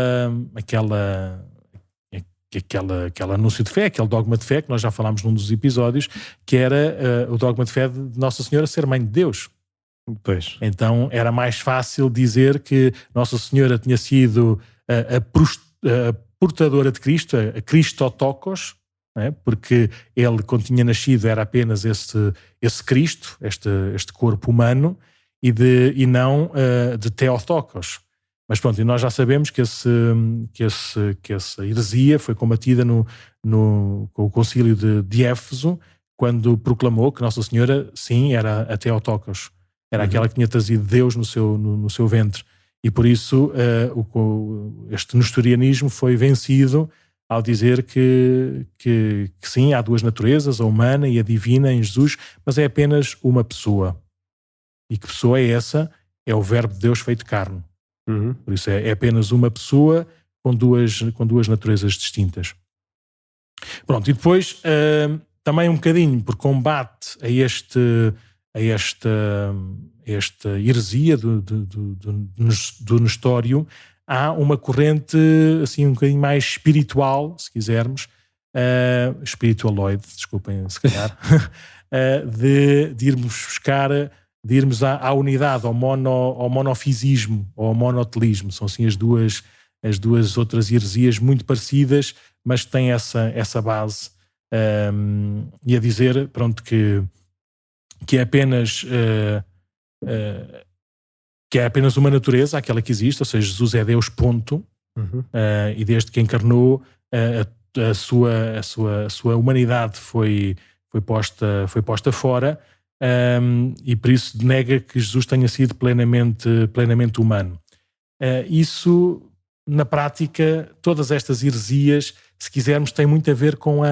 anúncio de fé, aquele dogma de fé que nós já falámos num dos episódios, que era o dogma de fé de Nossa Senhora ser mãe de Deus. Pois. Então era mais fácil dizer que Nossa Senhora tinha sido a portadora de Cristo, a Christotokos, né? Porque ele, quando tinha nascido, era apenas esse Cristo, este corpo humano, e não de Theotokos. Mas pronto, e nós já sabemos que essa heresia foi combatida com o concílio de Éfeso, quando proclamou que Nossa Senhora, sim, era a Theotokos. Era aquela que tinha trazido Deus no seu ventre. E por isso este nestorianismo foi vencido ao dizer que sim, há duas naturezas, a humana e a divina em Jesus, mas é apenas uma pessoa. E que pessoa é essa? É o Verbo de Deus feito carne. Por isso é apenas uma pessoa com duas naturezas distintas. Pronto, e depois também um bocadinho por combate a esta heresia do Nestório, há uma corrente assim um bocadinho mais espiritual, se quisermos, espiritualoide, desculpem se calhar, de irmos buscar, de irmos à unidade, ao monofisismo ou ao monotelismo. São assim as duas outras heresias muito parecidas, mas que têm essa base, e a dizer, pronto, que é apenas uma natureza, aquela que existe, ou seja, Jesus é Deus, ponto. E desde que encarnou, a sua humanidade foi posta fora, e por isso nega que Jesus tenha sido plenamente humano. Isso, na prática, todas estas heresias, se quisermos, têm muito a ver com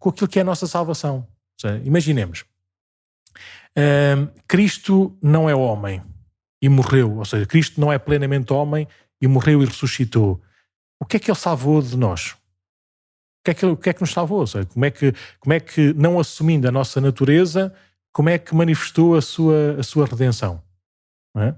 aquilo que é a nossa salvação. Ou seja, imaginemos, Cristo não é homem e morreu, ou seja, Cristo não é plenamente homem e morreu e ressuscitou. O que é que ele salvou de nós? O que é que nos salvou? Ou seja, como é que, não assumindo a nossa natureza, como é que manifestou a sua redenção? Não é?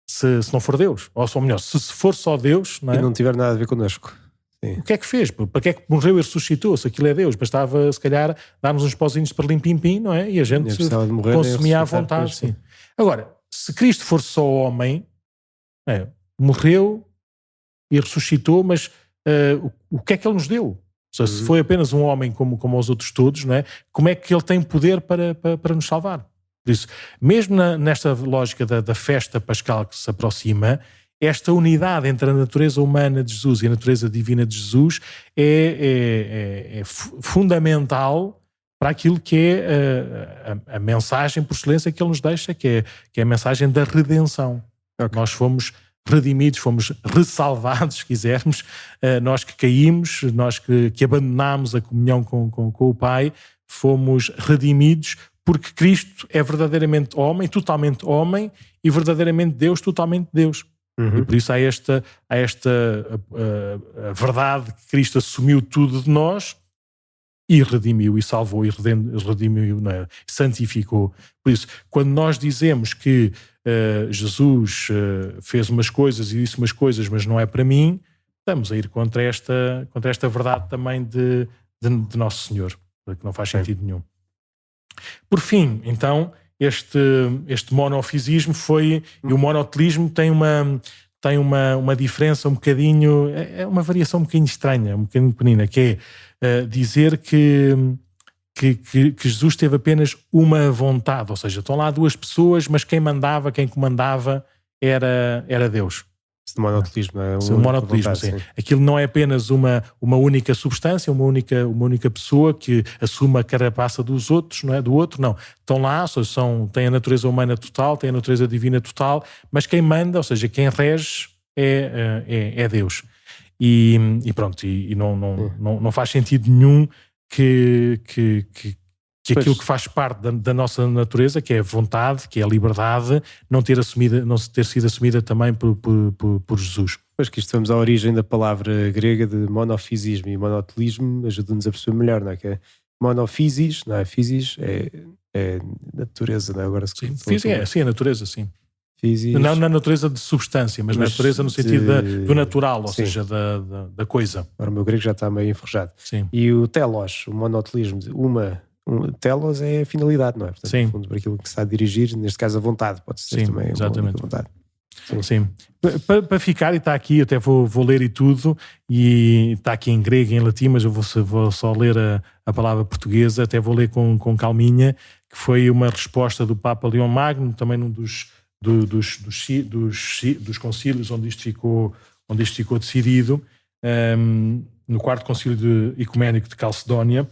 Se não for Deus, ou melhor, se for só Deus, não é? E não tiver nada a ver connosco. Sim. O que é que fez? Para que é que morreu e ressuscitou? Se aquilo é Deus, bastava se calhar darmos uns pozinhos para limpim-pim, não é? E a gente consumia à vontade. Sim. Agora, se Cristo for só homem, morreu e ressuscitou, mas o que é que ele nos deu? Ou seja, se foi apenas um homem como os outros todos, não é? Como é que ele tem poder para nos salvar? Por isso, mesmo nesta lógica da festa pascal que se aproxima, esta unidade entre a natureza humana de Jesus e a natureza divina de Jesus é fundamental para aquilo que é a mensagem por excelência que ele nos deixa, que é a mensagem da redenção. Okay. Nós fomos redimidos, fomos ressalvados, se quisermos, nós que caímos, nós que abandonámos a comunhão com o Pai, fomos redimidos porque Cristo é verdadeiramente homem, totalmente homem, e verdadeiramente Deus, totalmente Deus. E por isso há esta a verdade que Cristo assumiu tudo de nós e redimiu, e salvou, e redimiu, não é? Santificou. Por isso, quando nós dizemos que Jesus fez umas coisas e disse umas coisas, mas não é para mim, estamos a ir contra esta verdade também de Nosso Senhor, que não faz sentido nenhum. Por fim, então, este monofisismo e o monotelismo tem uma diferença um bocadinho, é uma variação um bocadinho estranha, um bocadinho pequenina, que é dizer que Jesus teve apenas uma vontade, ou seja, estão lá duas pessoas, mas quem comandava era Deus. Esse monotelismo é o monotelismo, sim. Aquilo não é apenas uma única substância, uma única pessoa que assume a carapaça dos outros, não é? Do outro, não. Estão lá, ou seja, têm a natureza humana total, têm a natureza divina total, mas quem manda, ou seja, quem rege é Deus. E pronto, e não faz sentido nenhum que aquilo que faz parte da nossa natureza, que é a vontade, que é a liberdade, não ter sido assumida também por Jesus. Pois que isto vamos à origem da palavra grega de monofisismo, e monotelismo ajuda-nos a perceber melhor, não é? Que é monofisis, não é? Fisis é natureza, não é? Agora se sim, sim, a natureza, sim. Fisis. Não na natureza de substância, mas na natureza no sentido do natural, ou seja, da coisa. Agora o meu grego já está meio enferrujado. Sim. E o telos, o monotelismo, uma telos é a finalidade, não é? Portanto, Sim. no fundo, para aquilo que se está a dirigir, neste caso a vontade, pode ser Sim, também exatamente. uma vontade. Sim. Para ficar, e está aqui, eu até vou ler e tudo, e está aqui em grego e em latim, mas eu vou só ler a palavra portuguesa, até vou ler com calminha, que foi uma resposta do Papa Leão Magno, também num dos concílios onde isto ficou decidido, no quarto concílio ecuménico de Calcedónia,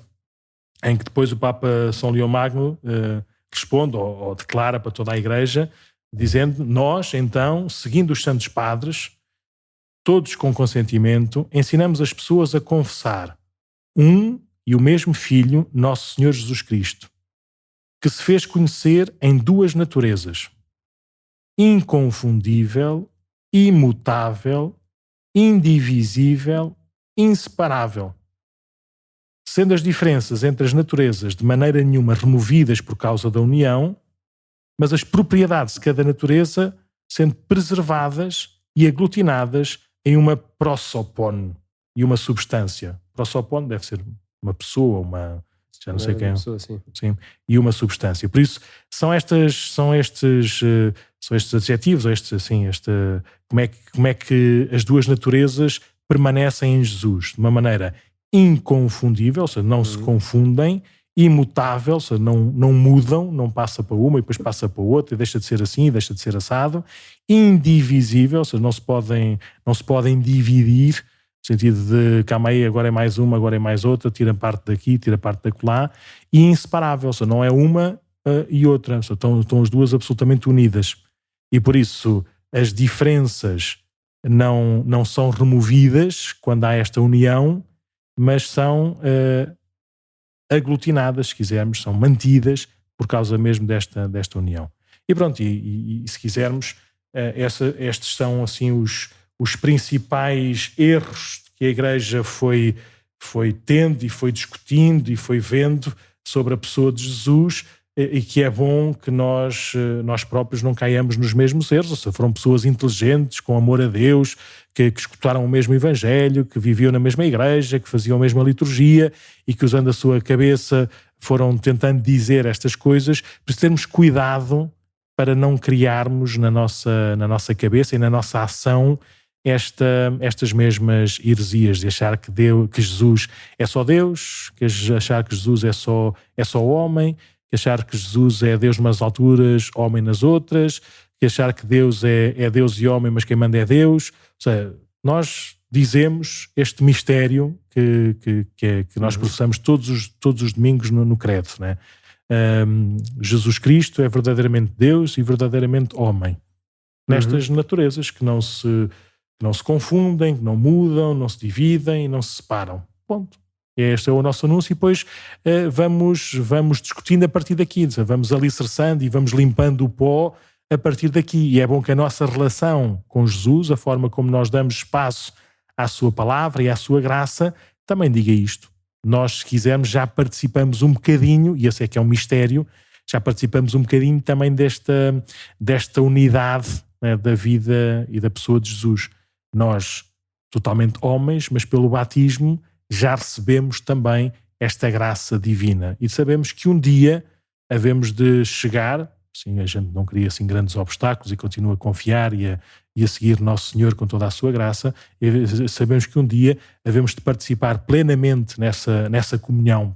em que depois o Papa São Leão Magno responde ou declara para toda a Igreja, dizendo: nós, então, seguindo os Santos Padres, todos com consentimento, ensinamos as pessoas a confessar um e o mesmo Filho, nosso Senhor Jesus Cristo, que se fez conhecer em duas naturezas: inconfundível, imutável, indivisível, inseparável. Sendo as diferenças entre as naturezas de maneira nenhuma removidas por causa da união, mas as propriedades de cada natureza sendo preservadas e aglutinadas em uma prosopone e uma substância. Prosopone deve ser uma pessoa, já não sei quem é. Pessoa, sim. Sim, e uma substância. Por isso, são estes adjetivos, como é que as duas naturezas permanecem em Jesus, de uma maneira inconfundível, ou seja, não se confundem, imutável, ou seja, não mudam, não passa para uma e depois passa para outra, e deixa de ser assim, deixa de ser assado, indivisível, ou seja, não se podem dividir, no sentido de calma aí, agora é mais uma, agora é mais outra, tira parte daqui, tira parte dacolá, e inseparável, ou seja, não é uma e outra, ou seja, estão as duas absolutamente unidas. E por isso as diferenças não são removidas quando há esta união, mas são aglutinadas, se quisermos, são mantidas por causa mesmo desta união. E pronto, e se quisermos, estes são assim os principais erros que a Igreja foi tendo e foi discutindo e foi vendo sobre a pessoa de Jesus, e que é bom que nós próprios não caiamos nos mesmos erros. Ou seja, foram pessoas inteligentes, com amor a Deus, que escutaram o mesmo Evangelho, que viviam na mesma igreja, que faziam a mesma liturgia e que, usando a sua cabeça, foram tentando dizer estas coisas. Por isso, termos cuidado para não criarmos na nossa cabeça e na nossa ação estas mesmas heresias de achar que Jesus é só Deus, que achar que Jesus é só homem, que achar que Jesus é Deus nas alturas, homem nas outras, que achar que Deus é Deus e homem, mas quem manda é Deus. Ou seja, nós dizemos este mistério que nós processamos todos os domingos no credo, né? Jesus Cristo é verdadeiramente Deus e verdadeiramente homem. Nestas naturezas que não se confundem, que não mudam, não se dividem e não se separam. Ponto. Este é o nosso anúncio e depois vamos discutindo a partir daqui, vamos alicerçando e vamos limpando o pó a partir daqui. E é bom que a nossa relação com Jesus, a forma como nós damos espaço à sua palavra e à sua graça, também diga isto. Nós, se quisermos, já participamos um bocadinho, e esse é que é um mistério, já participamos um bocadinho também desta unidade, né, da vida e da pessoa de Jesus. Nós, totalmente homens, mas pelo batismo, já recebemos também esta graça divina. E sabemos que um dia havemos de chegar, sim, a gente não cria assim grandes obstáculos e continua a confiar e a seguir Nosso Senhor com toda a sua graça, e sabemos que um dia havemos de participar plenamente nessa comunhão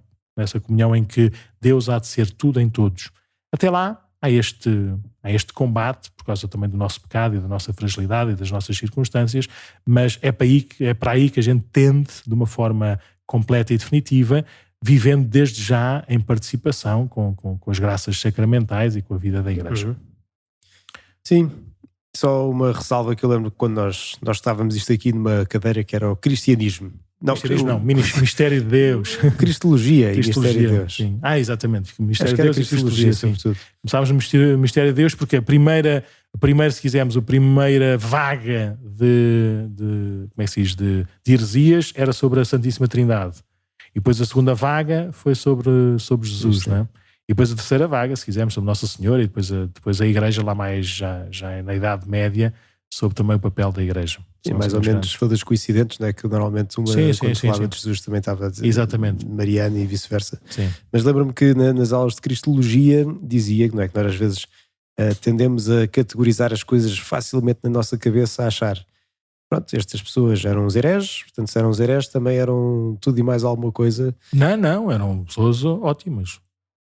em que Deus há de ser tudo em todos. Até lá, há este combate, por causa também do nosso pecado e da nossa fragilidade e das nossas circunstâncias, mas é para aí que a gente tende, de uma forma completa e definitiva, vivendo desde já em participação com as graças sacramentais e com a vida da Igreja. Sim, só uma ressalva que eu lembro que quando nós estávamos isto aqui numa cadeira que era o cristianismo. Mistério de Deus. Cristologia e Mistério de Deus. Sim. Exatamente. Mistério de Deus e Cristologia, sobretudo. Começámos no Mistério de Deus porque a primeira, se quisermos, a primeira vaga como é que se diz, de heresias era sobre a Santíssima Trindade. E depois a segunda vaga foi sobre Jesus, não é? E depois a terceira vaga, se quisermos, sobre Nossa Senhora, e depois a Igreja lá mais já na Idade Média, sobre também o papel da Igreja. E São mais assim ou os menos grandes. todas coincidentes, não é? Que normalmente uma, Sim, sim, quando sim, falava sim. de Jesus, também estava a dizer Exatamente. Mariana e vice-versa. Sim. Mas lembro-me que nas aulas de Cristologia dizia que, não é, que nós às vezes tendemos a categorizar as coisas facilmente na nossa cabeça, a achar, pronto, estas pessoas eram os hereges, portanto, se eram os hereges, também eram tudo e mais alguma coisa. Não, eram pessoas ótimas.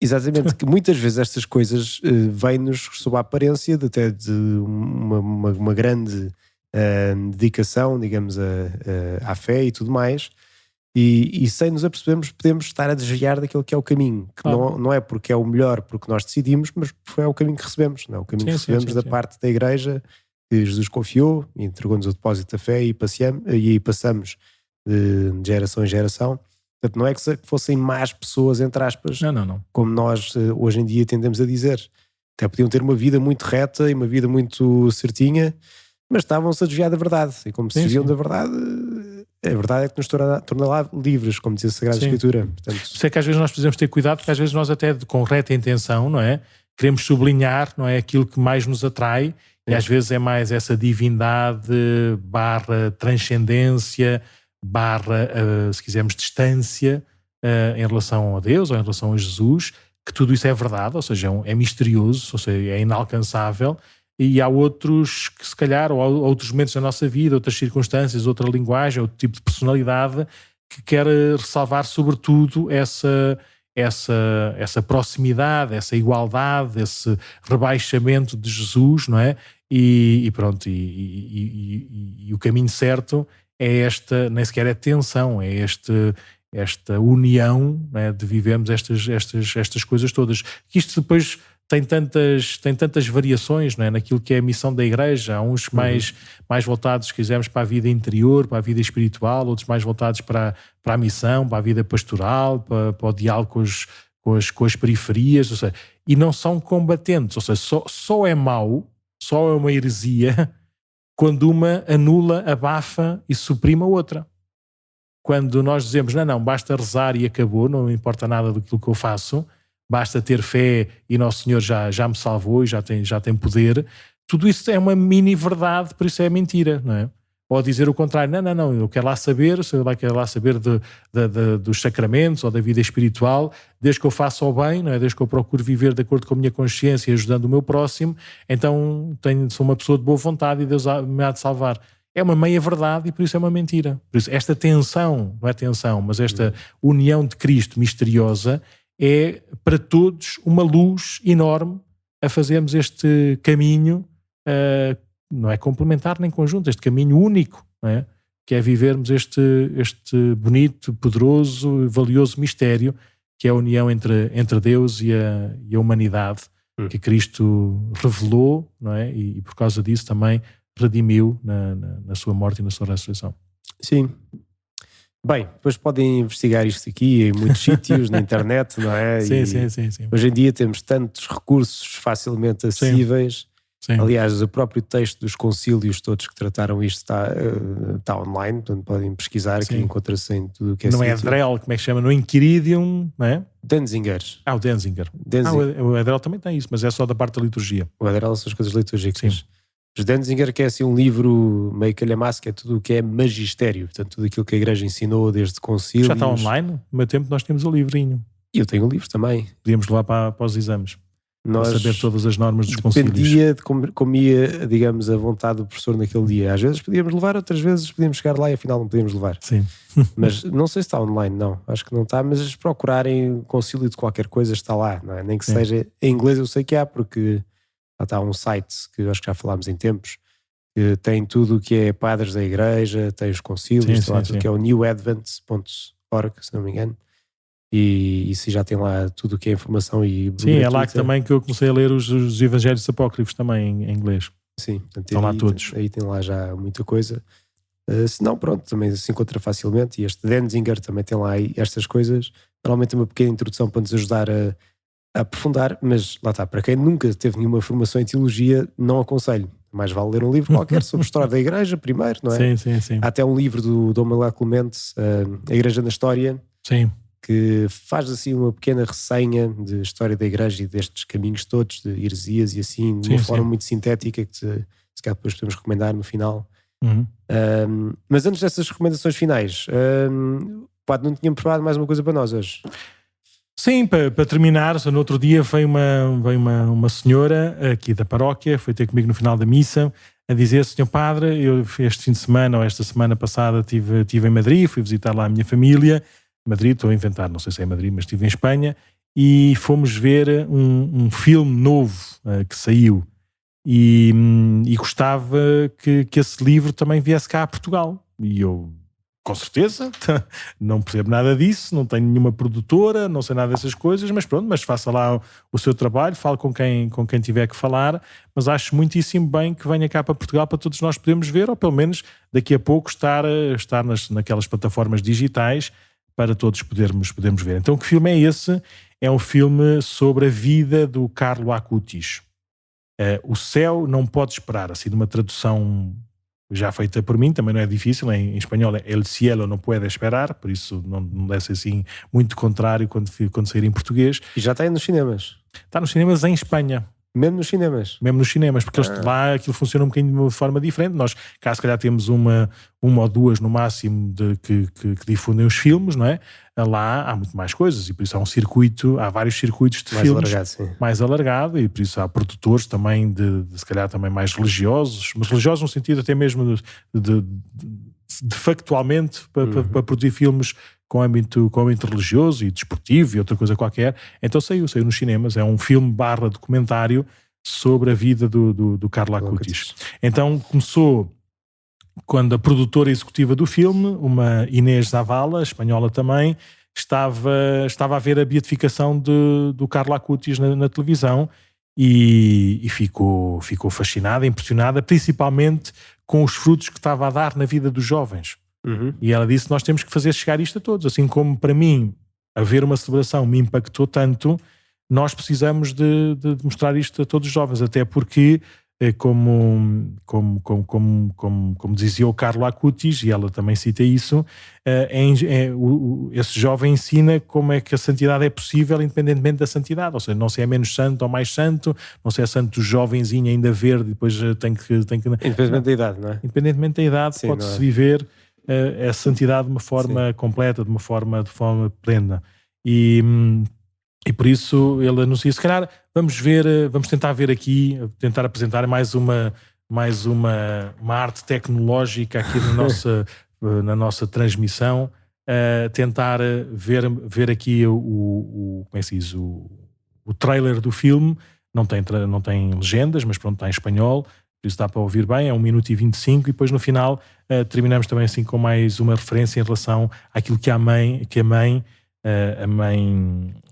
Exatamente, que muitas vezes estas coisas vêm-nos sob a aparência de até de uma grande dedicação, digamos, à fé e tudo mais, e sem nos apercebermos podemos estar a desviar daquilo que é o caminho, que Claro. não é porque é o melhor porque nós decidimos, mas foi o caminho que recebemos, não é? O caminho que Sim, sim, recebemos sim, da sim. parte da igreja que Jesus confiou e entregou-nos o depósito da fé e aí passamos de geração em geração. Portanto, não é que fossem más pessoas, entre aspas, Não. como nós hoje em dia tendemos a dizer. Até podiam ter uma vida muito reta e uma vida muito certinha, mas estavam-se a desviar da verdade. E como se Sim, desviam sim. da verdade, a verdade é que nos torna lá livres, como diz a Sagrada Sim. Escritura. Por Portanto, isso é que às vezes nós precisamos ter cuidado, porque às vezes nós até com reta intenção, não é? Queremos sublinhar, não é? Aquilo que mais nos atrai, e às vezes é mais essa divindade barra transcendência, barra, se quisermos, distância em relação a Deus ou em relação a Jesus, que tudo isso é verdade, ou seja, é misterioso, ou seja, é inalcançável, e há outros que se calhar, ou há outros momentos da nossa vida, outras circunstâncias, outra linguagem, outro tipo de personalidade que quer ressalvar sobretudo essa proximidade, essa igualdade, esse rebaixamento de Jesus, não é? E pronto, e o caminho certo é esta, nem sequer é tensão, é esta união, não é? De vivermos estas coisas todas. Que isto depois tem tantas variações, não é? Naquilo que é a missão da igreja. Há uns mais voltados, se quisermos, para a vida interior, para a vida espiritual, outros mais voltados para a missão, para a vida pastoral, para o diálogo com as periferias, ou seja, e não são combatentes, ou seja, só é mau, só é uma heresia quando uma anula, abafa e suprime a outra. Quando nós dizemos, não, basta rezar e acabou, não importa nada daquilo que eu faço, basta ter fé e Nosso Senhor já me salvou e já tem poder, tudo isso é uma mini verdade, por isso é mentira, não é? Ou dizer o contrário, não, eu quero lá saber, dos sacramentos ou da vida espiritual, desde que eu faça o bem, não é? Desde que eu procure viver de acordo com a minha consciência e ajudando o meu próximo, então sou uma pessoa de boa vontade e Deus me há de salvar. É uma meia-verdade e por isso é uma mentira. Por isso esta tensão, não é tensão, mas esta união de Cristo misteriosa é para todos uma luz enorme a fazermos este caminho, não é complementar nem conjunto, este caminho único, não é? Que é vivermos este bonito, poderoso, valioso mistério que é a união entre Deus e a humanidade que Cristo revelou, não é? E por causa disso também redimiu na sua morte e na sua ressurreição. sim. Bem, depois podem investigar isto aqui em muitos sítios, na internet, não é? Sim. Hoje em dia temos tantos recursos facilmente acessíveis. Sim. Aliás, o próprio texto dos concílios todos que trataram isto está online, portanto podem pesquisar, que encontra-se em tudo o que é não é sítio. Drell, como é que chama? No Inquiridium, não é? Denzinger. O Denzinger. O Adrel também tem isso, mas é só da parte da liturgia. O Adrel são as coisas litúrgicas. Sim. Os Denzinger, que é assim um livro meio calhamaço, que é tudo o que é magistério, portanto tudo aquilo que a igreja ensinou desde concílios. Já está online? No meu tempo nós tínhamos o livrinho. E eu tenho um livro também. Podíamos levar para os exames. Nós para saber todas as normas dos concílios. Dependia de como ia, digamos, a vontade do professor naquele dia. Às vezes podíamos levar, outras vezes podíamos chegar lá e afinal não podíamos levar. Sim. Mas não sei se está online, não. Acho que não está, mas se procurarem concílio de qualquer coisa está lá, não é? Nem que seja em inglês, eu sei que há, porque lá está um site que eu acho que já falámos em tempos, que tem tudo o que é padres da igreja, tem os concílios, tudo que é o newadvent.org, se não me engano. E isso já tem lá tudo o que é informação e sim, é lá que também que eu comecei a ler os evangelhos apócrifos também em inglês. Sim, portanto, estão lá todos. Aí tem lá já muita coisa. Se não, pronto, também se encontra facilmente. E este Denzinger também tem lá estas coisas. Normalmente uma pequena introdução para nos ajudar a aprofundar, mas lá está, para quem nunca teve nenhuma formação em teologia, não aconselho. Mais vale ler um livro qualquer sobre a história da igreja primeiro, não é? Sim. Há até um livro do Dom Manuel Clemente, A Igreja na História. Sim. Que faz assim uma pequena ressenha de história da igreja e destes caminhos todos, de heresias e assim, de uma forma muito sintética, que se calhar depois podemos recomendar no final. Mas antes dessas recomendações finais, não tinham preparado mais uma coisa para nós hoje. Sim, para terminar, no outro dia veio uma senhora aqui da paróquia, foi ter comigo no final da missa, a dizer: Senhor Padre, eu este fim de semana ou esta semana passada estive em Madrid, fui visitar lá a minha família. Madrid, estou a inventar, não sei se é Madrid, mas estive em Espanha, e fomos ver um filme novo que saiu, e gostava que esse livro também viesse cá a Portugal. E eu, com certeza, não percebo nada disso, não tenho nenhuma produtora, não sei nada dessas coisas, mas pronto, mas faça lá o seu trabalho, fale com quem tiver que falar, mas acho muitíssimo bem que venha cá para Portugal para todos nós podermos ver, ou pelo menos daqui a pouco estar naquelas plataformas digitais para todos podermos ver. Então, que filme é esse? É um filme sobre a vida do Carlo Acutis. O Céu Não Pode Esperar, assim, de uma tradução já feita por mim, também não é difícil, em espanhol é El Cielo No Puede Esperar, por isso não deve ser assim muito contrário quando sair em português. E já está aí nos cinemas? Está nos cinemas em Espanha. Mesmo nos cinemas? Mesmo nos cinemas, porque lá aquilo funciona um bocadinho de uma forma diferente. Nós cá se calhar temos uma ou duas no máximo que difundem os filmes, não é? Lá há muito mais coisas e por isso há vários circuitos de mais filmes alargado, sim. Mais alargado, e por isso há produtores também de se calhar também mais religiosos, mas religiosos no sentido até mesmo de factualmente para produzir filmes com âmbito religioso e desportivo e outra coisa qualquer. Então saiu nos cinemas. É um filme / documentário sobre a vida do Carlo Acutis. Então começou quando a produtora executiva do filme, uma Inês Zavala, espanhola também, estava a ver a beatificação do Carlo Acutis na televisão e ficou fascinada, impressionada, principalmente com os frutos que estava a dar na vida dos jovens. E ela disse: nós temos que fazer chegar isto a todos, assim como para mim haver uma celebração me impactou tanto, nós precisamos de mostrar isto a todos os jovens, até porque como dizia o Carlo Acutis, e ela também cita isso, esse jovem ensina como é que a santidade é possível independentemente da santidade, ou seja, não se é menos santo ou mais santo, não se é santo do jovenzinho ainda verde e depois tem que independentemente da idade, não é? Independentemente da idade, pode-se viver a santidade de uma forma completa, de uma forma plena. E por isso ele anuncia, se calhar vamos tentar ver aqui, tentar apresentar mais uma arte tecnológica aqui na nossa transmissão, tentar ver aqui como é que se diz, o trailer do filme. Não tem legendas, mas pronto, está em espanhol, por isso dá para ouvir bem, é 1 minuto e 25, e depois no final terminamos também assim com mais uma referência em relação àquilo que a mãe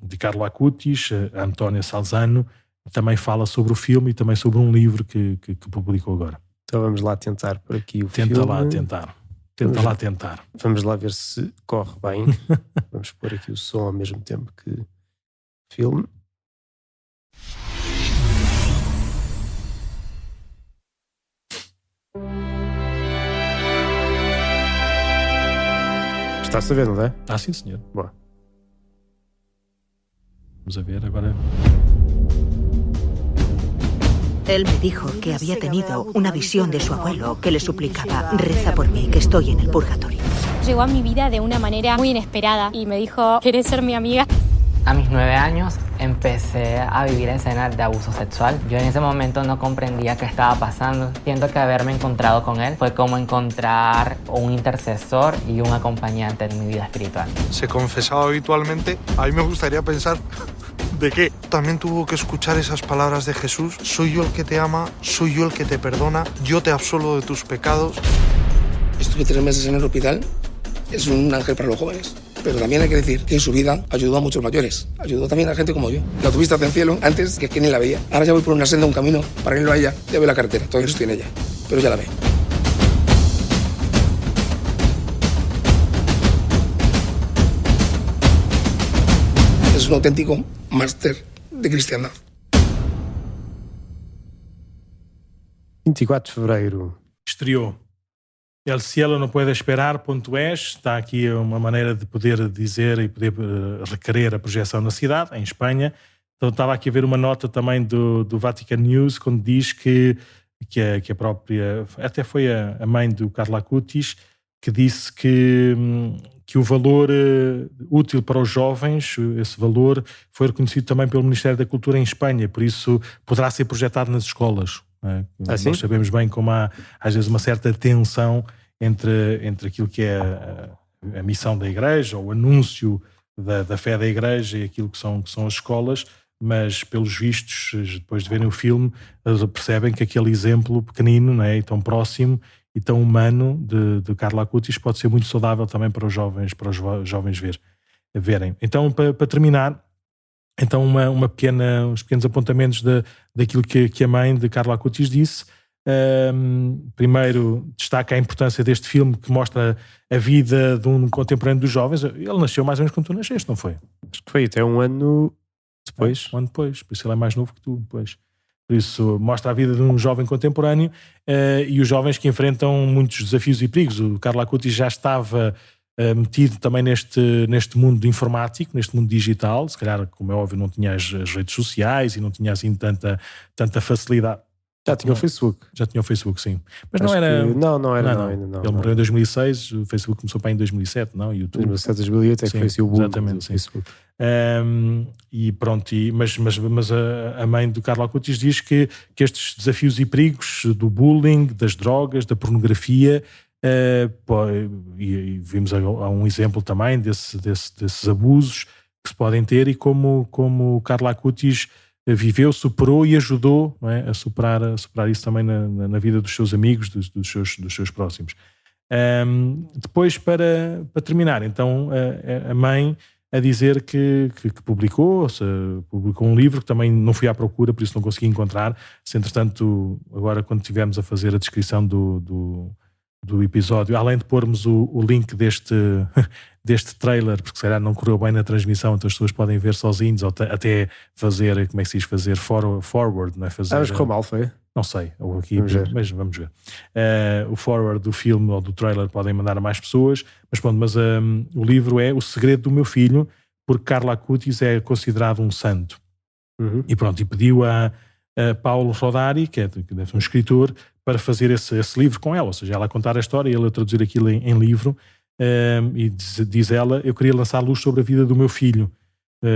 de Carlo Acutis, a Antónia Salzano, também fala sobre o filme e também sobre um livro que publicou agora. Então vamos lá tentar por aqui o filme. Tenta lá tentar. Vamos lá ver se corre bem. Vamos pôr aqui o som ao mesmo tempo que o filme. Está-se a ver, não é? Sim, senhor. Boa. Vamos a ver agora. Él me dijo que había tenido una visión de su abuelo que le suplicaba: reza por mí, que estoy en el purgatorio. Llegó a mi vida de una manera muy inesperada y me dijo: ¿querés ser mi amiga? A mis 9 años empecé a vivir escenas de abuso sexual. Yo en ese momento no comprendía qué estaba pasando. Siento que haberme encontrado con él fue como encontrar un intercesor y un acompañante en mi vida espiritual. Se confesaba habitualmente. A mí me gustaría pensar de qué. También tuvo que escuchar esas palabras de Jesús: soy yo el que te ama, soy yo el que te perdona, yo te absuelvo de tus pecados. Estuve 3 meses en el hospital. Es un ángel para los jóvenes. Pero también hay que decir que en su vida ayudó a muchos mayores. Ayudó también a gente como yo. La autopista hacia el cielo, antes que ni la veía. Ahora ya voy por una senda, un camino, para irlo a ella. Ya veo la carretera, todavía no estoy en ella. Pero ya la veo. Es un auténtico máster de cristiandad. 24 de fevereiro. Estreou El Cielo No Puede Esperar.es. Está aqui uma maneira de poder dizer e poder requerer a projeção na cidade, em Espanha. Então estava aqui a ver uma nota também do Vatican News, quando diz que que a própria, até foi a mãe do Carlo Acutis, que disse que o valor útil para os jovens, esse valor foi reconhecido também pelo Ministério da Cultura em Espanha, por isso poderá ser projetado nas escolas. Nós sabemos bem como há às vezes uma certa tensão entre aquilo que é a missão da Igreja, ou o anúncio da fé da Igreja e aquilo que são as escolas, mas pelos vistos, depois de verem o filme, eles percebem que aquele exemplo pequenino, não é, e tão próximo e tão humano de Carlo Acutis pode ser muito saudável também para os jovens verem. Então, para terminar, então uns pequenos apontamentos daquilo que a mãe de Carlo Acutis disse. Primeiro, destaca a importância deste filme, que mostra a vida de um contemporâneo dos jovens. Ele nasceu mais ou menos quando tu nasceste, não foi? Acho que foi até um ano depois. Um ano depois, por isso ele é mais novo que tu. Depois. Por isso mostra a vida de um jovem contemporâneo e os jovens que enfrentam muitos desafios e perigos. O Carlo Acutis já estava metido também neste mundo informático, neste mundo digital. Se calhar, como é óbvio, não tinha as redes sociais e não tinha assim tanta facilidade. Já tinha o Facebook. Já tinha o Facebook, sim. Mas Acho não era... Não era, ainda não. Ele morreu em 2006, o Facebook começou para em 2007, não? YouTube. 2007, 2008 é que foi assim o boom do Facebook. E pronto, mas a mãe do Carlo Acutis diz que estes desafios e perigos do bullying, das drogas, da pornografia, e vimos há um exemplo também desses abusos que se podem ter, e como o Carlo Acutis viveu, superou e ajudou, não é, a superar isso também na vida dos seus amigos, dos seus próximos. Depois, para terminar, então, a mãe a dizer que publicou um livro que também não fui à procura, por isso não consegui encontrar. Se entretanto, agora quando estivermos a fazer a descrição do episódio, além de pormos o link deste trailer, porque se calhar não correu bem na transmissão, então as pessoas podem ver sozinhos, ou até fazer, como é que se diz, fazer forward, não é? Mas correu mal, foi? Não sei, ou aqui, mas vamos ver. O forward do filme ou do trailer podem mandar a mais pessoas, mas pronto, o livro é O Segredo do Meu Filho, porque Carlo Acutis é considerado um santo. Uhum. E pronto, e pediu a Paulo Rodari, que deve ser um escritor, para fazer esse livro com ela, ou seja, ela a contar a história e ele a traduzir aquilo em livro. E diz ela: eu queria lançar luz sobre a vida do meu filho,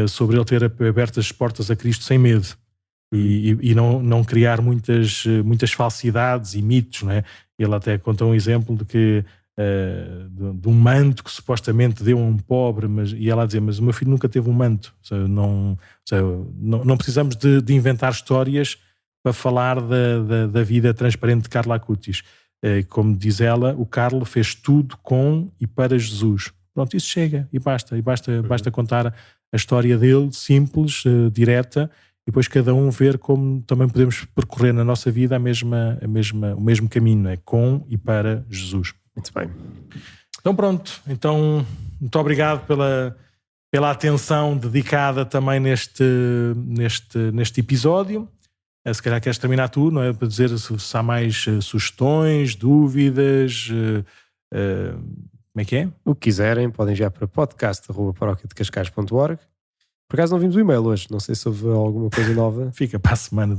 sobre ele ter aberto as portas a Cristo sem medo e não criar muitas falsidades e mitos, não é? Ele até conta um exemplo de que de um manto que supostamente deu a um pobre, e ela a dizer: mas o meu filho nunca teve um manto. Ou seja, não precisamos de inventar histórias para falar da vida transparente de Carlo Acutis. Como diz ela, o Carlo fez tudo com e para Jesus. Pronto, isso chega e basta contar a história dele, simples, direta, e depois cada um ver como também podemos percorrer na nossa vida o mesmo caminho, não é? Com e para Jesus. Muito bem. Então pronto, muito obrigado pela atenção dedicada também neste episódio. Se calhar queres terminar tu, não é? Para dizer se há mais sugestões, dúvidas, como é que é? O que quiserem, podem enviar para podcast@paroquiadecascais.org. Por acaso não vimos o e-mail hoje, não sei se houve alguma coisa nova. Fica para a semana.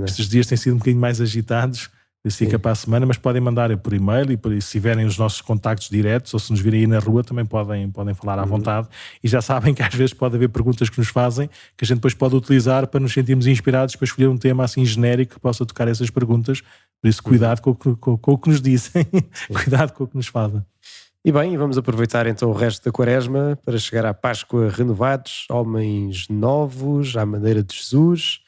Estes dias têm sido um bocadinho mais agitados, isso fica para a semana, mas podem mandar por e-mail, e se tiverem os nossos contactos diretos, ou se nos virem aí na rua, também podem falar à vontade. E já sabem que às vezes pode haver perguntas que nos fazem, que a gente depois pode utilizar para nos sentirmos inspirados para escolher um tema assim genérico que possa tocar essas perguntas. Por isso, cuidado com o que nos dizem, cuidado com o que nos fazem. E bem, vamos aproveitar então o resto da Quaresma para chegar à Páscoa renovados, homens novos, à maneira de Jesus.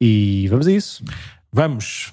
E vamos a isso. Vamos.